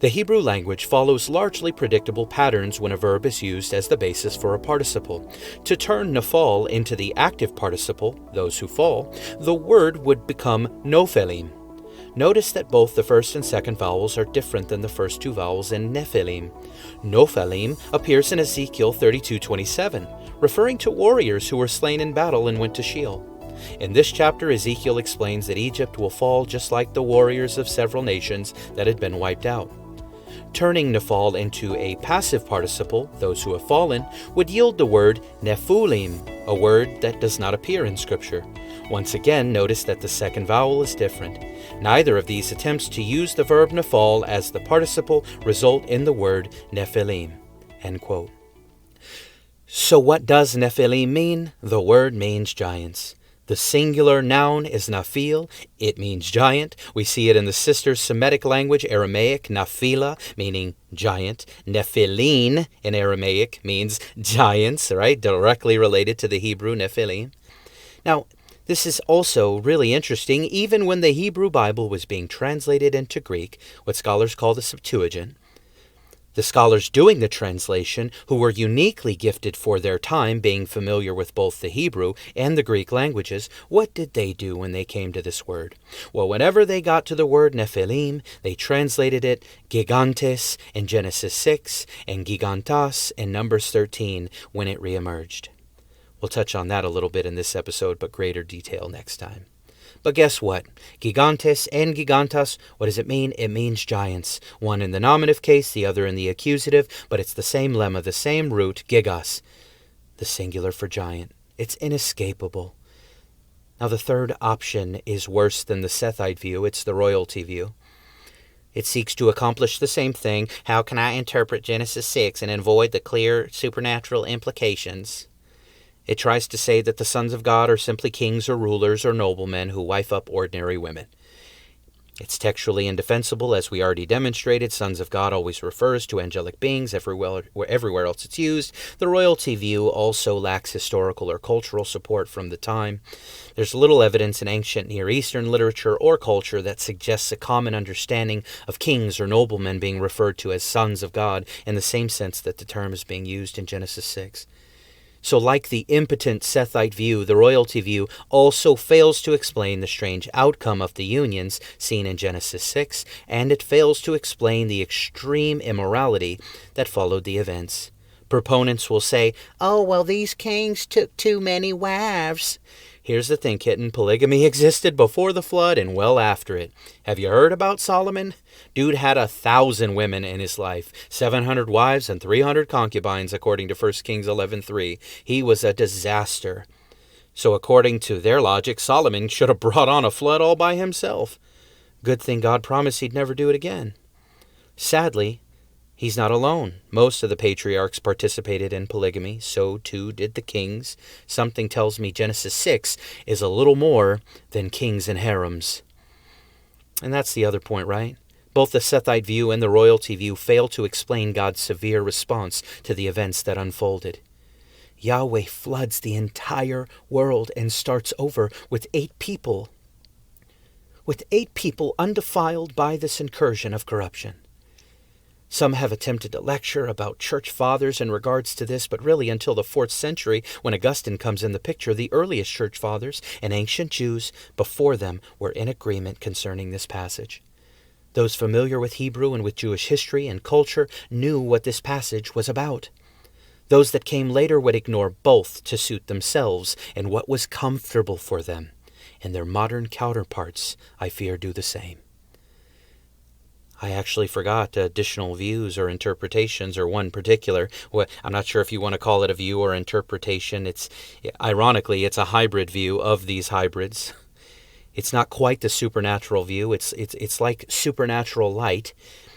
the Hebrew language follows largely predictable patterns when a verb is used as the basis for a participle. To turn nafal into the active participle, those who fall, the word would become nophelim. Notice that both the first and second vowels are different than the first two vowels in Nephilim. Nophalim appears in Ezekiel 32:27, referring to warriors who were slain in battle and went to Sheol. In this chapter, Ezekiel explains that Egypt will fall just like the warriors of several nations that had been wiped out. Turning Nephal into a passive participle, those who have fallen, would yield the word Nephulim, a word that does not appear in Scripture. Once again, notice that the second vowel is different. Neither of these attempts to use the verb Nephal as the participle result in the word Nephilim. End quote. So what does Nephilim mean? The word means giants. The singular noun is Naphil. It means giant. We see it in the sister Semitic language, Aramaic, Naphila, meaning giant. Nephilin in Aramaic means giants, right? Directly related to the Hebrew Nephilim. Now, this is also really interesting. Even when the Hebrew Bible was being translated into Greek, what scholars call the Septuagint, the scholars doing the translation, who were uniquely gifted for their time, being familiar with both the Hebrew and the Greek languages, what did they do when they came to this word? Well, whenever they got to the word Nephilim, they translated it gigantes in Genesis 6 and gigantas in Numbers 13 when it reemerged. We'll touch on that a little bit in this episode, but greater detail next time. But guess what? Gigantes and gigantas, what does it mean? It means giants. One in the nominative case, the other in the accusative, but it's the same lemma, the same root, gigas, the singular for giant. It's inescapable. Now the third option is worse than the Sethite view. It's the royalty view. It seeks to accomplish the same thing. How can I interpret Genesis 6 and avoid the clear supernatural implications? It tries to say that the sons of God are simply kings or rulers or noblemen who wife up ordinary women. It's textually indefensible, as we already demonstrated. Sons of God always refers to angelic beings everywhere else it's used. The royalty view also lacks historical or cultural support from the time. There's little evidence in ancient Near Eastern literature or culture that suggests a common understanding of kings or noblemen being referred to as sons of God in the same sense that the term is being used in Genesis 6. So like the impotent Sethite view, the royalty view also fails to explain the strange outcome of the unions seen in Genesis 6, and it fails to explain the extreme immorality that followed the events. Proponents will say, Oh, well, these kings took too many wives. Here's the thing, kitten. Polygamy existed before the flood and well after it. Have you heard about Solomon? Dude had 1,000 women in his life, 700 wives and 300 concubines, according to 1 Kings 11:3. He was a disaster. So according to their logic, Solomon should have brought on a flood all by himself. Good thing God promised he'd never do it again. Sadly, he's not alone. Most of the patriarchs participated in polygamy. So too did the kings. Something tells me Genesis 6 is a little more than kings and harems. And that's the other point, right? Both the Sethite view and the royalty view fail to explain God's severe response to the events that unfolded. Yahweh floods the entire world and starts over with 8 people. With 8 people undefiled by this incursion of corruption. Some have attempted to lecture about church fathers in regards to this, but really until the 4th century, when Augustine comes in the picture, the earliest church fathers and ancient Jews before them were in agreement concerning this passage. Those familiar with Hebrew and with Jewish history and culture knew what this passage was about. Those that came later would ignore both to suit themselves and what was comfortable for them, and their modern counterparts, I fear, do the same. I actually forgot additional views or interpretations, or one particular. I'm not sure if you want to call it a view or interpretation. Ironically, it's a hybrid view of these hybrids. It's not quite the supernatural view. It's like supernatural light.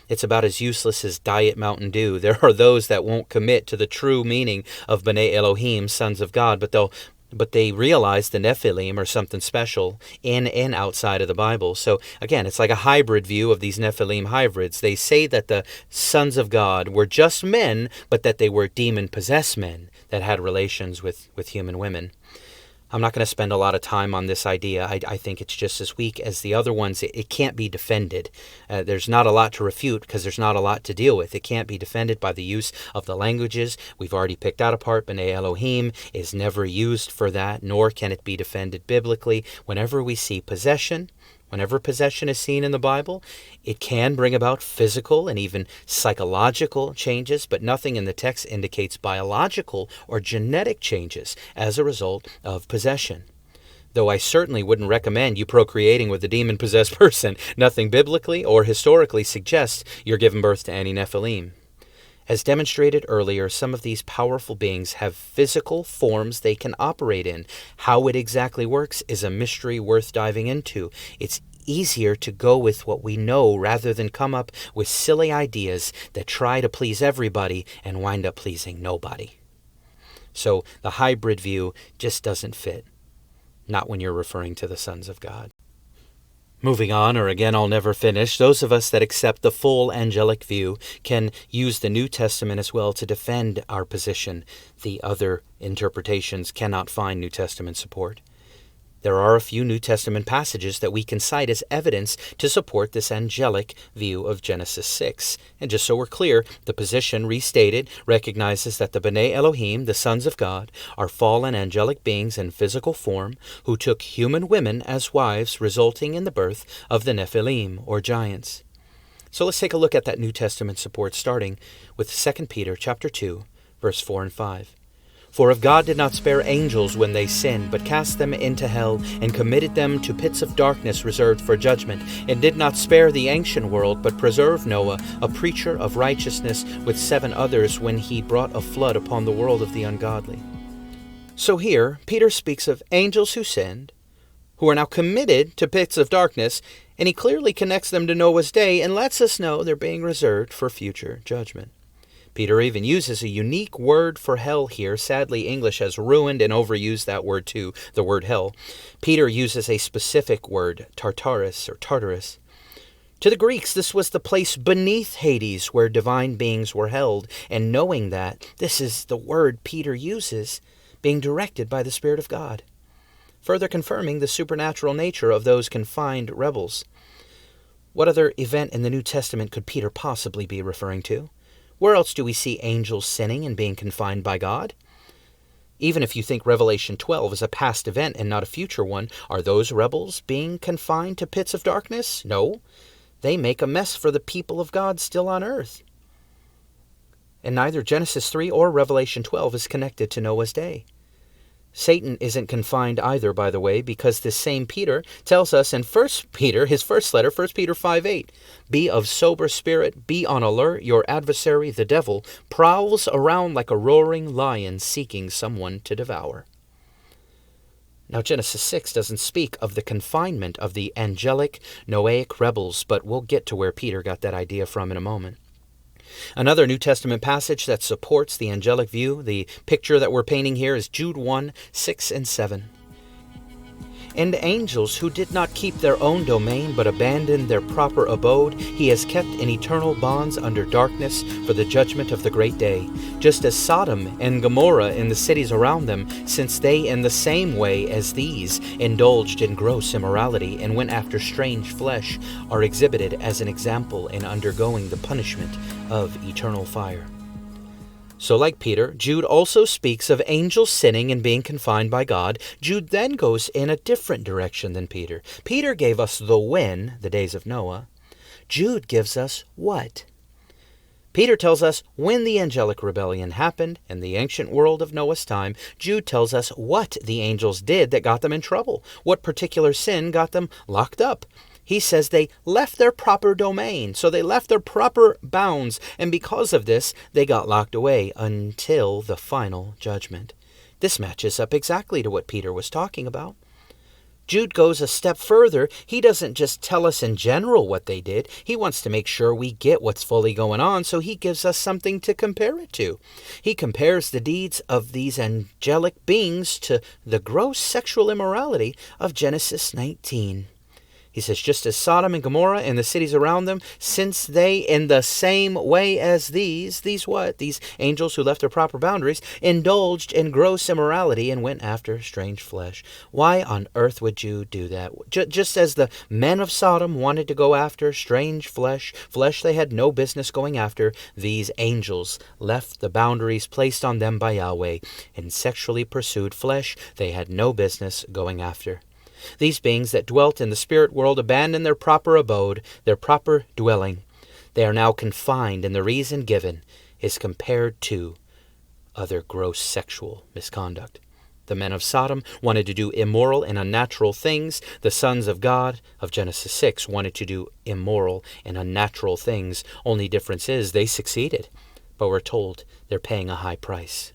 It's about as useless as Diet Mountain Dew. There are those that won't commit to the true meaning of B'nai Elohim, sons of God, but they realize the Nephilim are something special in and outside of the Bible. So again, it's like a hybrid view of these Nephilim hybrids. They say that the sons of God were just men, but that they were demon-possessed men that had relations with human women. I'm not going to spend a lot of time on this idea. I think it's just as weak as the other ones. It can't be defended. There's not a lot to refute because there's not a lot to deal with. It can't be defended by the use of the languages. We've already picked out a part. B'nai Elohim is never used for that, nor can it be defended biblically. Whenever we see possession, whenever possession is seen in the Bible, it can bring about physical and even psychological changes, but nothing in the text indicates biological or genetic changes as a result of possession. Though I certainly wouldn't recommend you procreating with a demon-possessed person. Nothing biblically or historically suggests you're giving birth to any Nephilim. As demonstrated earlier, some of these powerful beings have physical forms they can operate in. How it exactly works is a mystery worth diving into. It's easier to go with what we know rather than come up with silly ideas that try to please everybody and wind up pleasing nobody. So the hybrid view just doesn't fit. Not when you're referring to the sons of God. Moving on, or again, I'll never finish, those of us that accept the full angelic view can use the New Testament as well to defend our position. The other interpretations cannot find New Testament support. There are a few New Testament passages that we can cite as evidence to support this angelic view of Genesis 6. And just so we're clear, the position restated recognizes that the B'nai Elohim, the sons of God, are fallen angelic beings in physical form who took human women as wives, resulting in the birth of the Nephilim, or giants. So let's take a look at that New Testament support, starting with 2 Peter chapter 2, verse 4 and 5. For if God did not spare angels when they sinned, but cast them into hell, and committed them to pits of darkness reserved for judgment, and did not spare the ancient world, but preserved Noah, a preacher of righteousness, with 7 others, when he brought a flood upon the world of the ungodly. So here, Peter speaks of angels who sinned, who are now committed to pits of darkness, and he clearly connects them to Noah's day and lets us know they're being reserved for future judgment. Peter even uses a unique word for hell here. Sadly, English has ruined and overused that word too, the word hell. Peter uses a specific word, Tartarus or Tartarus. To the Greeks, this was the place beneath Hades where divine beings were held. And knowing that, this is the word Peter uses, being directed by the Spirit of God, further confirming the supernatural nature of those confined rebels. What other event in the New Testament could Peter possibly be referring to? Where else do we see angels sinning and being confined by God? Even if you think Revelation 12 is a past event and not a future one, are those rebels being confined to pits of darkness? No. They make a mess for the people of God still on earth. And neither Genesis 3 or Revelation 12 is connected to Noah's day. Satan isn't confined either, by the way, because this same Peter tells us in 1 Peter, his first letter, 1 Peter 5:8, be of sober spirit, be on alert, your adversary, the devil, prowls around like a roaring lion seeking someone to devour. Now, Genesis 6 doesn't speak of the confinement of the angelic Noahic rebels, but we'll get to where Peter got that idea from in a moment. Another New Testament passage that supports the angelic view, the picture that we're painting here, is Jude 1, 6 and 7. And angels who did not keep their own domain but abandoned their proper abode, he has kept in eternal bonds under darkness for the judgment of the great day, just as Sodom and Gomorrah and the cities around them, since they in the same way as these indulged in gross immorality and went after strange flesh, are exhibited as an example in undergoing the punishment of eternal fire. So like Peter, Jude also speaks of angels sinning and being confined by God. Jude then goes in a different direction than Peter. Peter gave us the when, the days of Noah. Jude gives us what. Peter tells us when the angelic rebellion happened in the ancient world of Noah's time. Jude tells us what the angels did that got them in trouble, what particular sin got them locked up. He says they left their proper domain, so they left their proper bounds, and because of this, they got locked away until the final judgment. This matches up exactly to what Peter was talking about. Jude goes a step further. He doesn't just tell us in general what they did. He wants to make sure we get what's fully going on, so he gives us something to compare it to. He compares the deeds of these angelic beings to the gross sexual immorality of Genesis 19. He says, just as Sodom and Gomorrah and the cities around them, since they, in the same way as these what? These angels who left their proper boundaries, indulged in gross immorality and went after strange flesh. Why on earth would you do that? Just as the men of Sodom wanted to go after strange flesh they had no business going after, these angels left the boundaries placed on them by Yahweh and sexually pursued flesh they had no business going after. These beings that dwelt in the spirit world abandoned their proper abode, their proper dwelling. They are now confined, and the reason given is compared to other gross sexual misconduct. The men of Sodom wanted to do immoral and unnatural things. The sons of God of Genesis 6 wanted to do immoral and unnatural things. Only difference is they succeeded, but we're told they're paying a high price.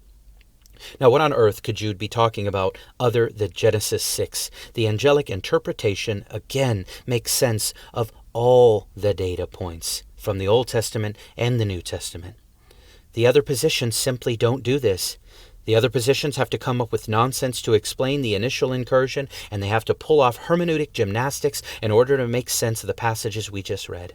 Now, what on earth could Jude be talking about other than Genesis 6? The angelic interpretation, again, makes sense of all the data points from the Old Testament and the New Testament. The other positions simply don't do this. The other positions have to come up with nonsense to explain the initial incursion, and they have to pull off hermeneutic gymnastics in order to make sense of the passages we just read.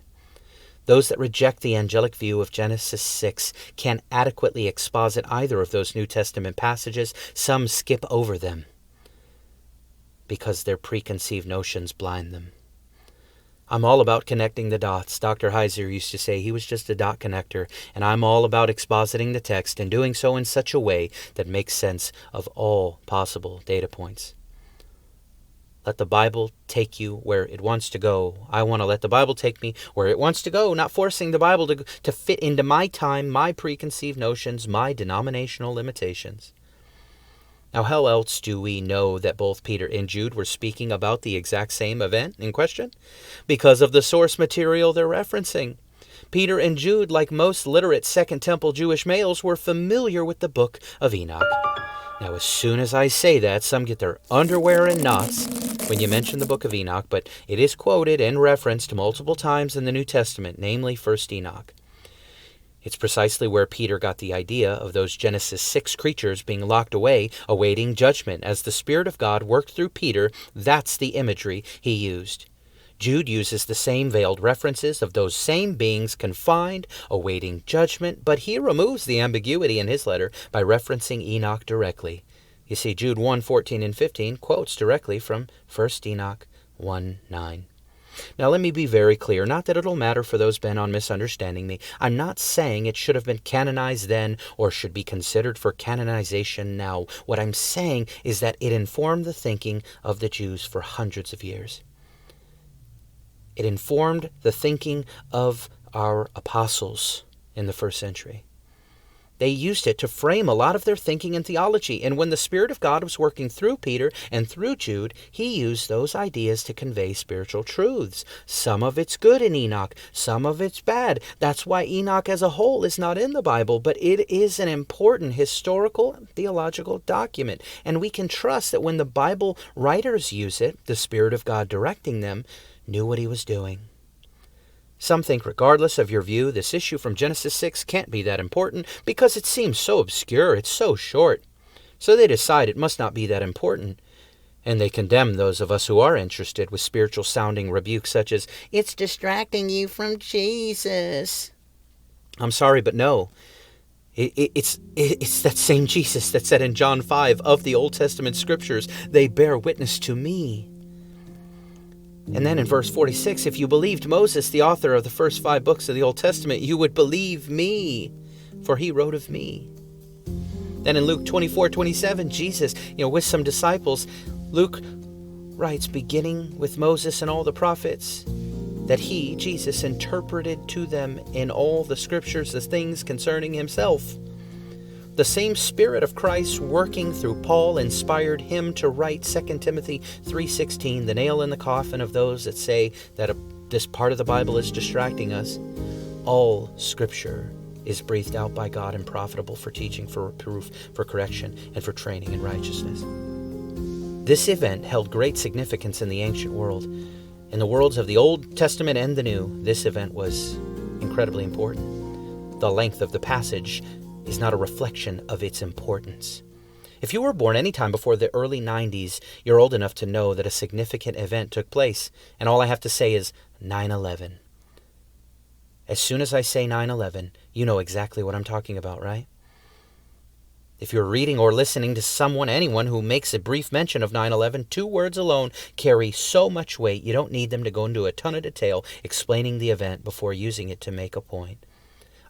Those that reject the angelic view of Genesis 6 can't adequately exposit either of those New Testament passages. Some skip over them because their preconceived notions blind them. I'm all about connecting the dots. Dr. Heiser used to say he was just a dot connector, and I'm all about expositing the text and doing so in such a way that makes sense of all possible data points. Let the Bible take you where it wants to go. I want to let the Bible take me where it wants to go, not forcing the Bible to fit into my time, my preconceived notions, my denominational limitations. Now, how else do we know that both Peter and Jude were speaking about the exact same event in question? Because of the source material they're referencing. Peter and Jude, like most literate Second Temple Jewish males, were familiar with the book of Enoch. Now, as soon as I say that, some get their underwear in knots when you mention the book of Enoch, but it is quoted and referenced multiple times in the New Testament, namely 1st Enoch. It's precisely where Peter got the idea of those Genesis 6 creatures being locked away, awaiting judgment. As the Spirit of God worked through Peter, that's the imagery he used. Jude uses the same veiled references of those same beings confined, awaiting judgment, but he removes the ambiguity in his letter by referencing Enoch directly. You see, Jude 1:14 and 15 quotes directly from 1 Enoch 1:9. Now let me be very clear, not that it'll matter for those bent on misunderstanding me. I'm not saying it should have been canonized then or should be considered for canonization now. What I'm saying is that it informed the thinking of the Jews for hundreds of years. It informed the thinking of our apostles in the first century. They used it to frame a lot of their thinking and theology, and when the Spirit of God was working through Peter and through Jude, he used those ideas to convey spiritual truths. Some of it's good in Enoch, some of it's bad. That's why Enoch as a whole is not in the Bible, but it is an important historical and theological document, and we can trust that when the Bible writers use it, the Spirit of God directing them knew what he was doing. Some think, regardless of your view, this issue from Genesis 6 can't be that important because it seems so obscure, it's so short. So they decide it must not be that important. And they condemn those of us who are interested with spiritual sounding rebukes such as, "It's distracting you from Jesus." I'm sorry, but no. It's that same Jesus that said in John 5 of the Old Testament scriptures, "They bear witness to me." And then in verse 46, if you believed Moses, the author of the first 5 books of the Old Testament, you would believe me, for he wrote of me. Then in Luke 24:27, Jesus, with some disciples, Luke writes, beginning with Moses and all the prophets, that he, Jesus, interpreted to them in all the scriptures the things concerning himself. The same Spirit of Christ working through Paul inspired him to write 2 Timothy 3:16, the nail in the coffin of those that say that this part of the Bible is distracting us. All scripture is breathed out by God and profitable for teaching, for reproof, for correction, and for training in righteousness. This event held great significance in the ancient world. In the worlds of the Old Testament and the New, this event was incredibly important. The length of the passage is not a reflection of its importance. If you were born any time before the early 90s, you're old enough to know that a significant event took place, and all I have to say is 9/11. As soon as I say 9/11, you know exactly what I'm talking about, right? If you're reading or listening to anyone who makes a brief mention of 9/11, 2 words alone carry so much weight, you don't need them to go into a ton of detail explaining the event before using it to make a point.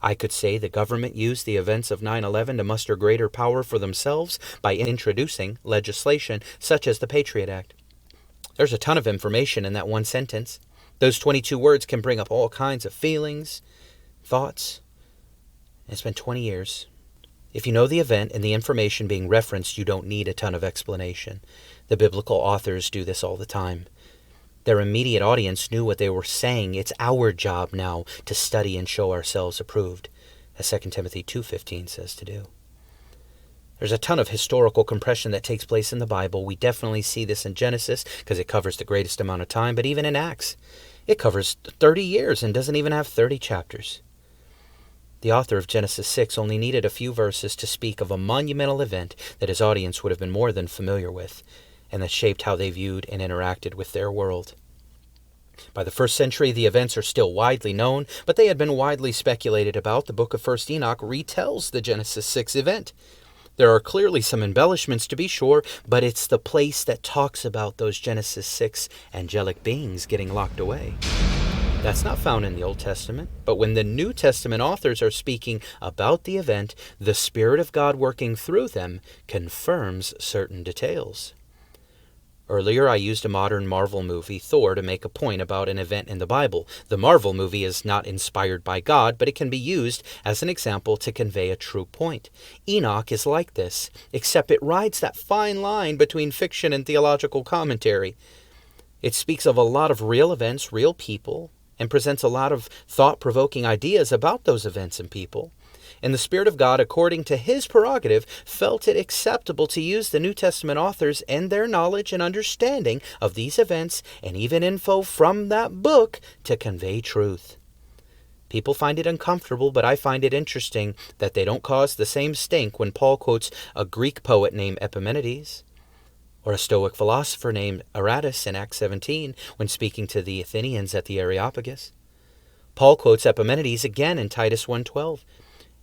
I could say the government used the events of 9/11 to muster greater power for themselves by introducing legislation such as the Patriot Act. There's a ton of information in that one sentence. Those 22 words can bring up all kinds of feelings, thoughts. It's been 20 years. If you know the event and the information being referenced, you don't need a ton of explanation. The biblical authors do this all the time. Their immediate audience knew what they were saying. It's our job now to study and show ourselves approved, as 2 Timothy 2:15 says to do. There's a ton of historical compression that takes place in the Bible. We definitely see this in Genesis because it covers the greatest amount of time, but even in Acts, it covers 30 years and doesn't even have 30 chapters. The author of Genesis 6 only needed a few verses to speak of a monumental event that his audience would have been more than familiar with, and that shaped how they viewed and interacted with their world. By the 1st century, the events are still widely known, but they had been widely speculated about. The book of 1 Enoch retells the Genesis 6 event. There are clearly some embellishments to be sure, but it's the place that talks about those Genesis 6 angelic beings getting locked away. That's not found in the Old Testament, but when the New Testament authors are speaking about the event, the Spirit of God working through them confirms certain details. Earlier, I used a modern Marvel movie, Thor, to make a point about an event in the Bible. The Marvel movie is not inspired by God, but it can be used as an example to convey a true point. Enoch is like this, except it rides that fine line between fiction and theological commentary. It speaks of a lot of real events, real people, and presents a lot of thought-provoking ideas about those events and people. And the Spirit of God, according to his prerogative, felt it acceptable to use the New Testament authors and their knowledge and understanding of these events and even info from that book to convey truth. People find it uncomfortable, but I find it interesting that they don't cause the same stink when Paul quotes a Greek poet named Epimenides, or a Stoic philosopher named Aratus in Acts 17 when speaking to the Athenians at the Areopagus. Paul quotes Epimenides again in Titus 1:12.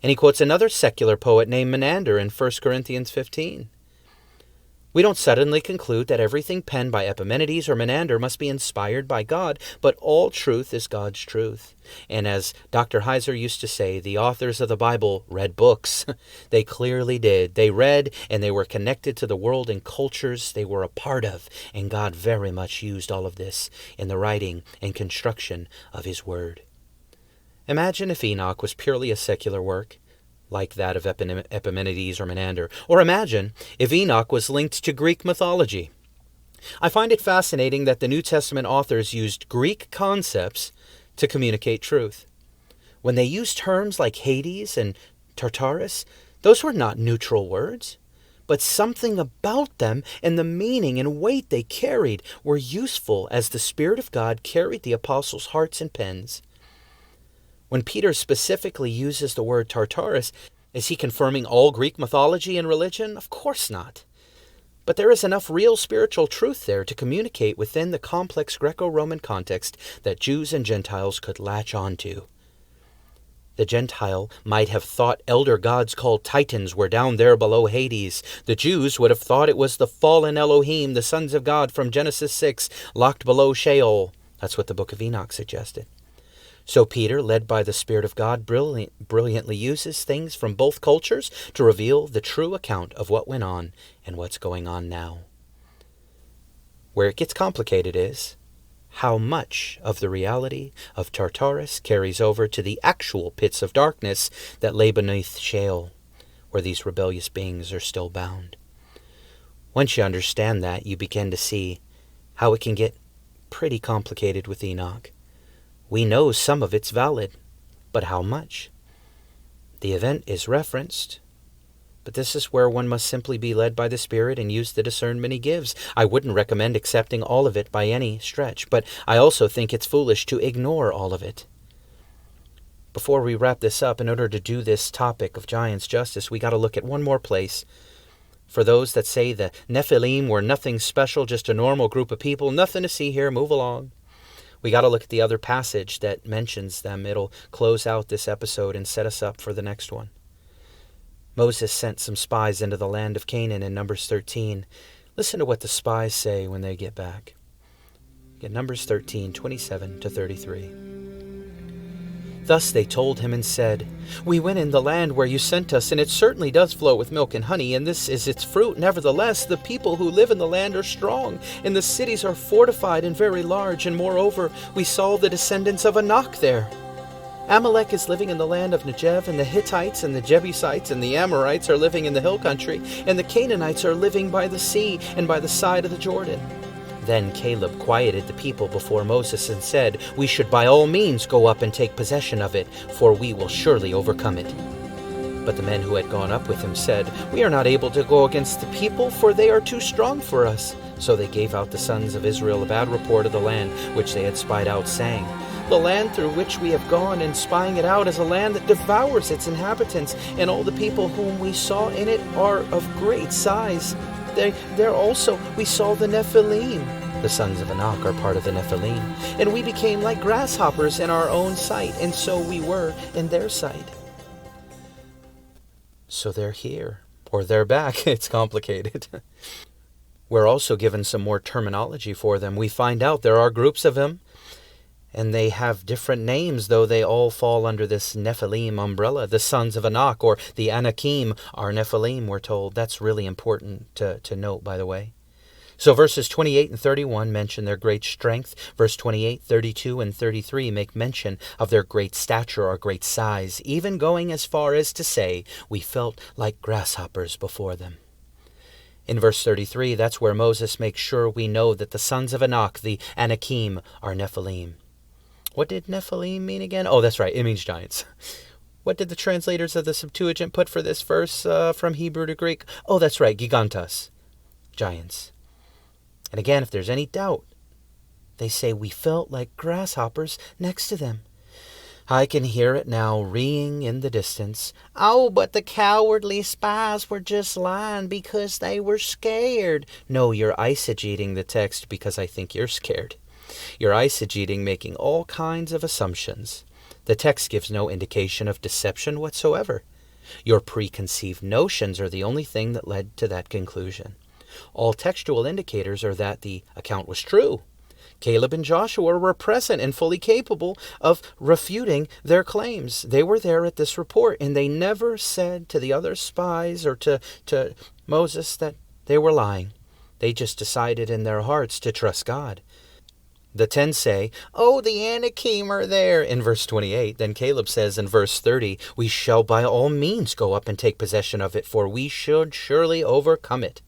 And he quotes another secular poet named Menander in 1 Corinthians 15. We don't suddenly conclude that everything penned by Epimenides or Menander must be inspired by God, but all truth is God's truth. And as Dr. Heiser used to say, the authors of the Bible read books. They clearly did. They read and they were connected to the world and cultures they were a part of. And God very much used all of this in the writing and construction of his word. Imagine if Enoch was purely a secular work, like that of Epimenides or Menander. Or imagine if Enoch was linked to Greek mythology. I find it fascinating that the New Testament authors used Greek concepts to communicate truth. When they used terms like Hades and Tartarus, those were not neutral words, but something about them and the meaning and weight they carried were useful as the Spirit of God carried the apostles' hearts and pens. When Peter specifically uses the word Tartarus, is he confirming all Greek mythology and religion? Of course not. But there is enough real spiritual truth there to communicate within the complex Greco-Roman context that Jews and Gentiles could latch onto. The Gentile might have thought elder gods called Titans were down there below Hades. The Jews would have thought it was the fallen Elohim, the sons of God from Genesis 6, locked below Sheol. That's what the book of Enoch suggested. So Peter, led by the Spirit of God, brilliantly uses things from both cultures to reveal the true account of what went on and what's going on now. Where it gets complicated is how much of the reality of Tartarus carries over to the actual pits of darkness that lay beneath Sheol, where these rebellious beings are still bound. Once you understand that, you begin to see how it can get pretty complicated with Enoch. We know some of it's valid, but how much? The event is referenced, but this is where one must simply be led by the Spirit and use the discernment he gives. I wouldn't recommend accepting all of it by any stretch, but I also think it's foolish to ignore all of it. Before we wrap this up, in order to do this topic of giants justice, we got to look at one more place. For those that say the Nephilim were nothing special, just a normal group of people, nothing to see here, move along. We got to look at the other passage that mentions them. It'll close out this episode and set us up for the next one. Moses sent some spies into the land of Canaan in Numbers 13. Listen to what the spies say when they get back. In Numbers 13, 27 to 33. Thus they told him and said, "We went in the land where you sent us, and it certainly does flow with milk and honey, and this is its fruit. Nevertheless, the people who live in the land are strong, and the cities are fortified and very large, and moreover, we saw the descendants of Anak there. Amalek is living in the land of Negev, and the Hittites and the Jebusites and the Amorites are living in the hill country, and the Canaanites are living by the sea and by the side of the Jordan." Then Caleb quieted the people before Moses and said, "We should by all means go up and take possession of it, for we will surely overcome it." But the men who had gone up with him said, "We are not able to go against the people, for they are too strong for us." So they gave out the sons of Israel a bad report of the land which they had spied out, saying, "The land through which we have gone in spying it out is a land that devours its inhabitants, and all the people whom we saw in it are of great size. There also we saw the Nephilim." The sons of Anak are part of the Nephilim. "And we became like grasshoppers in our own sight, and so we were in their sight." So they're here, or they're back. It's complicated. We're also given some more terminology for them. We find out there are groups of them, and they have different names, though they all fall under this Nephilim umbrella. The sons of Anak, or the Anakim, are Nephilim, we're told. That's really important to note, by the way. So verses 28 and 31 mention their great strength. Verse 28, 32, and 33 make mention of their great stature or great size, even going as far as to say, "We felt like grasshoppers before them." In verse 33, that's where Moses makes sure we know that the sons of Anak, the Anakim, are Nephilim. What did Nephilim mean again? Oh, that's right, it means giants. What did the translators of the Septuagint put for this verse from Hebrew to Greek? Oh, that's right, gigantos, giants. And again, if there's any doubt, they say, "We felt like grasshoppers next to them." I can hear it now, reeing in the distance. "Oh, but the cowardly spies were just lying because they were scared." No, you're eisegeting the text because I think you're scared. You're eisegeting, making all kinds of assumptions. The text gives no indication of deception whatsoever. Your preconceived notions are the only thing that led to that conclusion. All textual indicators are that the account was true. Caleb and Joshua were present and fully capable of refuting their claims. They were there at this report, and they never said to the other spies or to Moses that they were lying. They just decided in their hearts to trust God. The 10 say, "Oh, the Anakim are there," in verse 28. Then Caleb says in verse 30, "We shall by all means go up and take possession of it, for we should surely overcome it."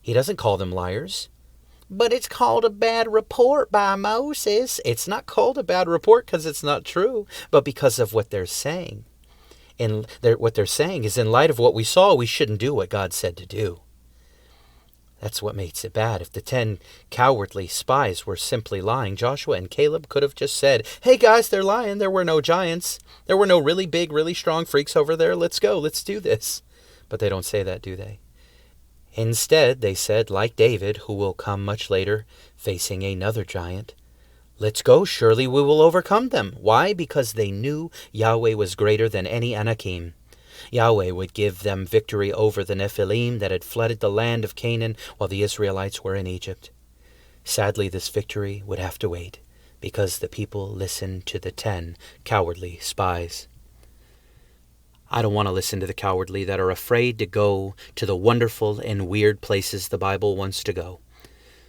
He doesn't call them liars. "But it's called a bad report by Moses." It's not called a bad report because it's not true, but because of what they're saying. And what they're saying is, in light of what we saw, we shouldn't do what God said to do. That's what makes it bad. If the 10 cowardly spies were simply lying, Joshua and Caleb could have just said, "Hey guys, they're lying. There were no giants. There were no really big, really strong freaks over there. Let's go. Let's do this." But they don't say that, do they? Instead, they said, like David, who will come much later, facing another giant, "Let's go, surely we will overcome them." Why? Because they knew Yahweh was greater than any Anakim. Yahweh would give them victory over the Nephilim that had flooded the land of Canaan while the Israelites were in Egypt. Sadly, this victory would have to wait, because the people listened to the 10 cowardly spies. I don't want to listen to the cowardly that are afraid to go to the wonderful and weird places the Bible wants to go.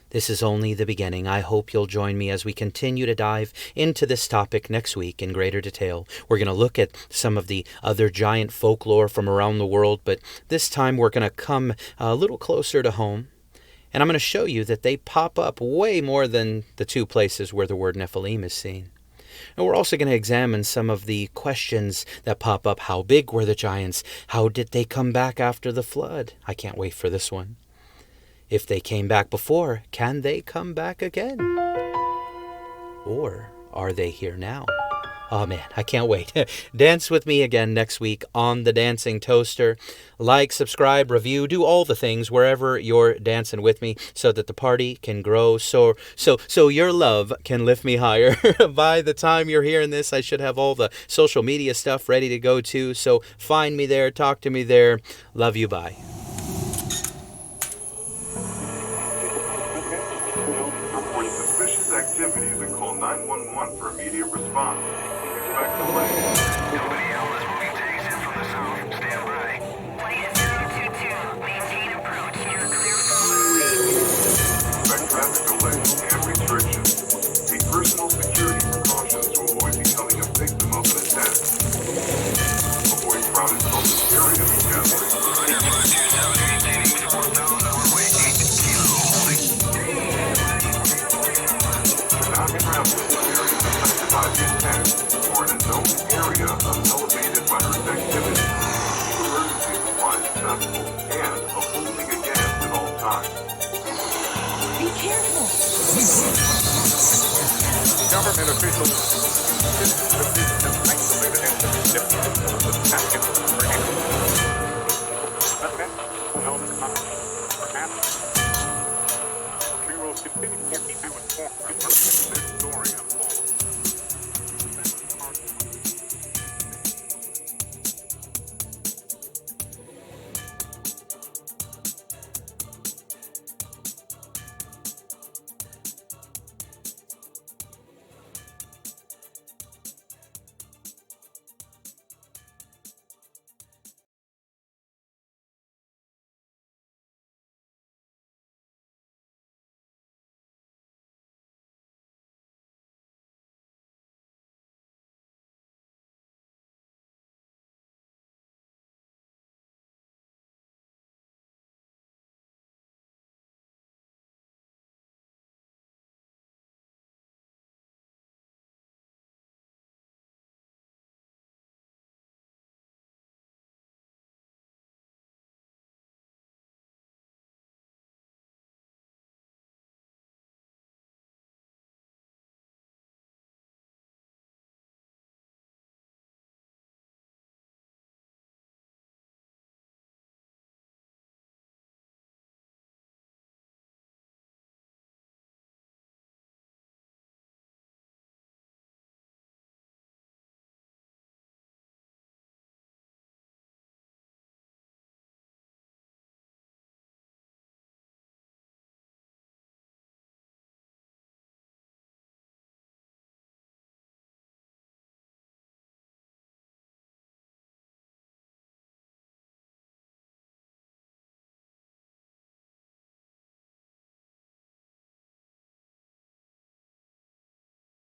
This is only the beginning. I hope you'll join me as we continue to dive into this topic next week in greater detail. We're going to look at some of the other giant folklore from around the world, but this time we're going to come a little closer to home. And I'm going to show you that they pop up way more than the 2 places where the word Nephilim is seen. And we're also going to examine some of the questions that pop up. How big were the giants? How did they come back after the flood? I can't wait for this one. If they came back before, can they come back again? Or are they here now? Oh man, I can't wait. Dance with me again next week on The Dancing Toaster. Like, subscribe, review, do all the things wherever you're dancing with me so that the party can grow, so your love can lift me higher. By the time you're hearing this, I should have all the social media stuff ready to go too. So find me there, talk to me there. Love you, bye. Report suspicious activities and call 911 for immediate response. Expect delay. Nobody else moving tags in from the south. Stand by. Flight 022. Maintain approach. You're clear for Expect traffic delays and restrictions. Take personal security precautions to avoid becoming a victim of an attack. Avoid crowded public areas and gatherings. Roger, 527, maintaining northbound, runway 8 kilo, holding. Do not travel in areas affected by the attack or in a known area of elevated virus activity. Keep emergency supplies accessible and approving a gas at all times. Be careful. Government officials insist that this is an isolated incident.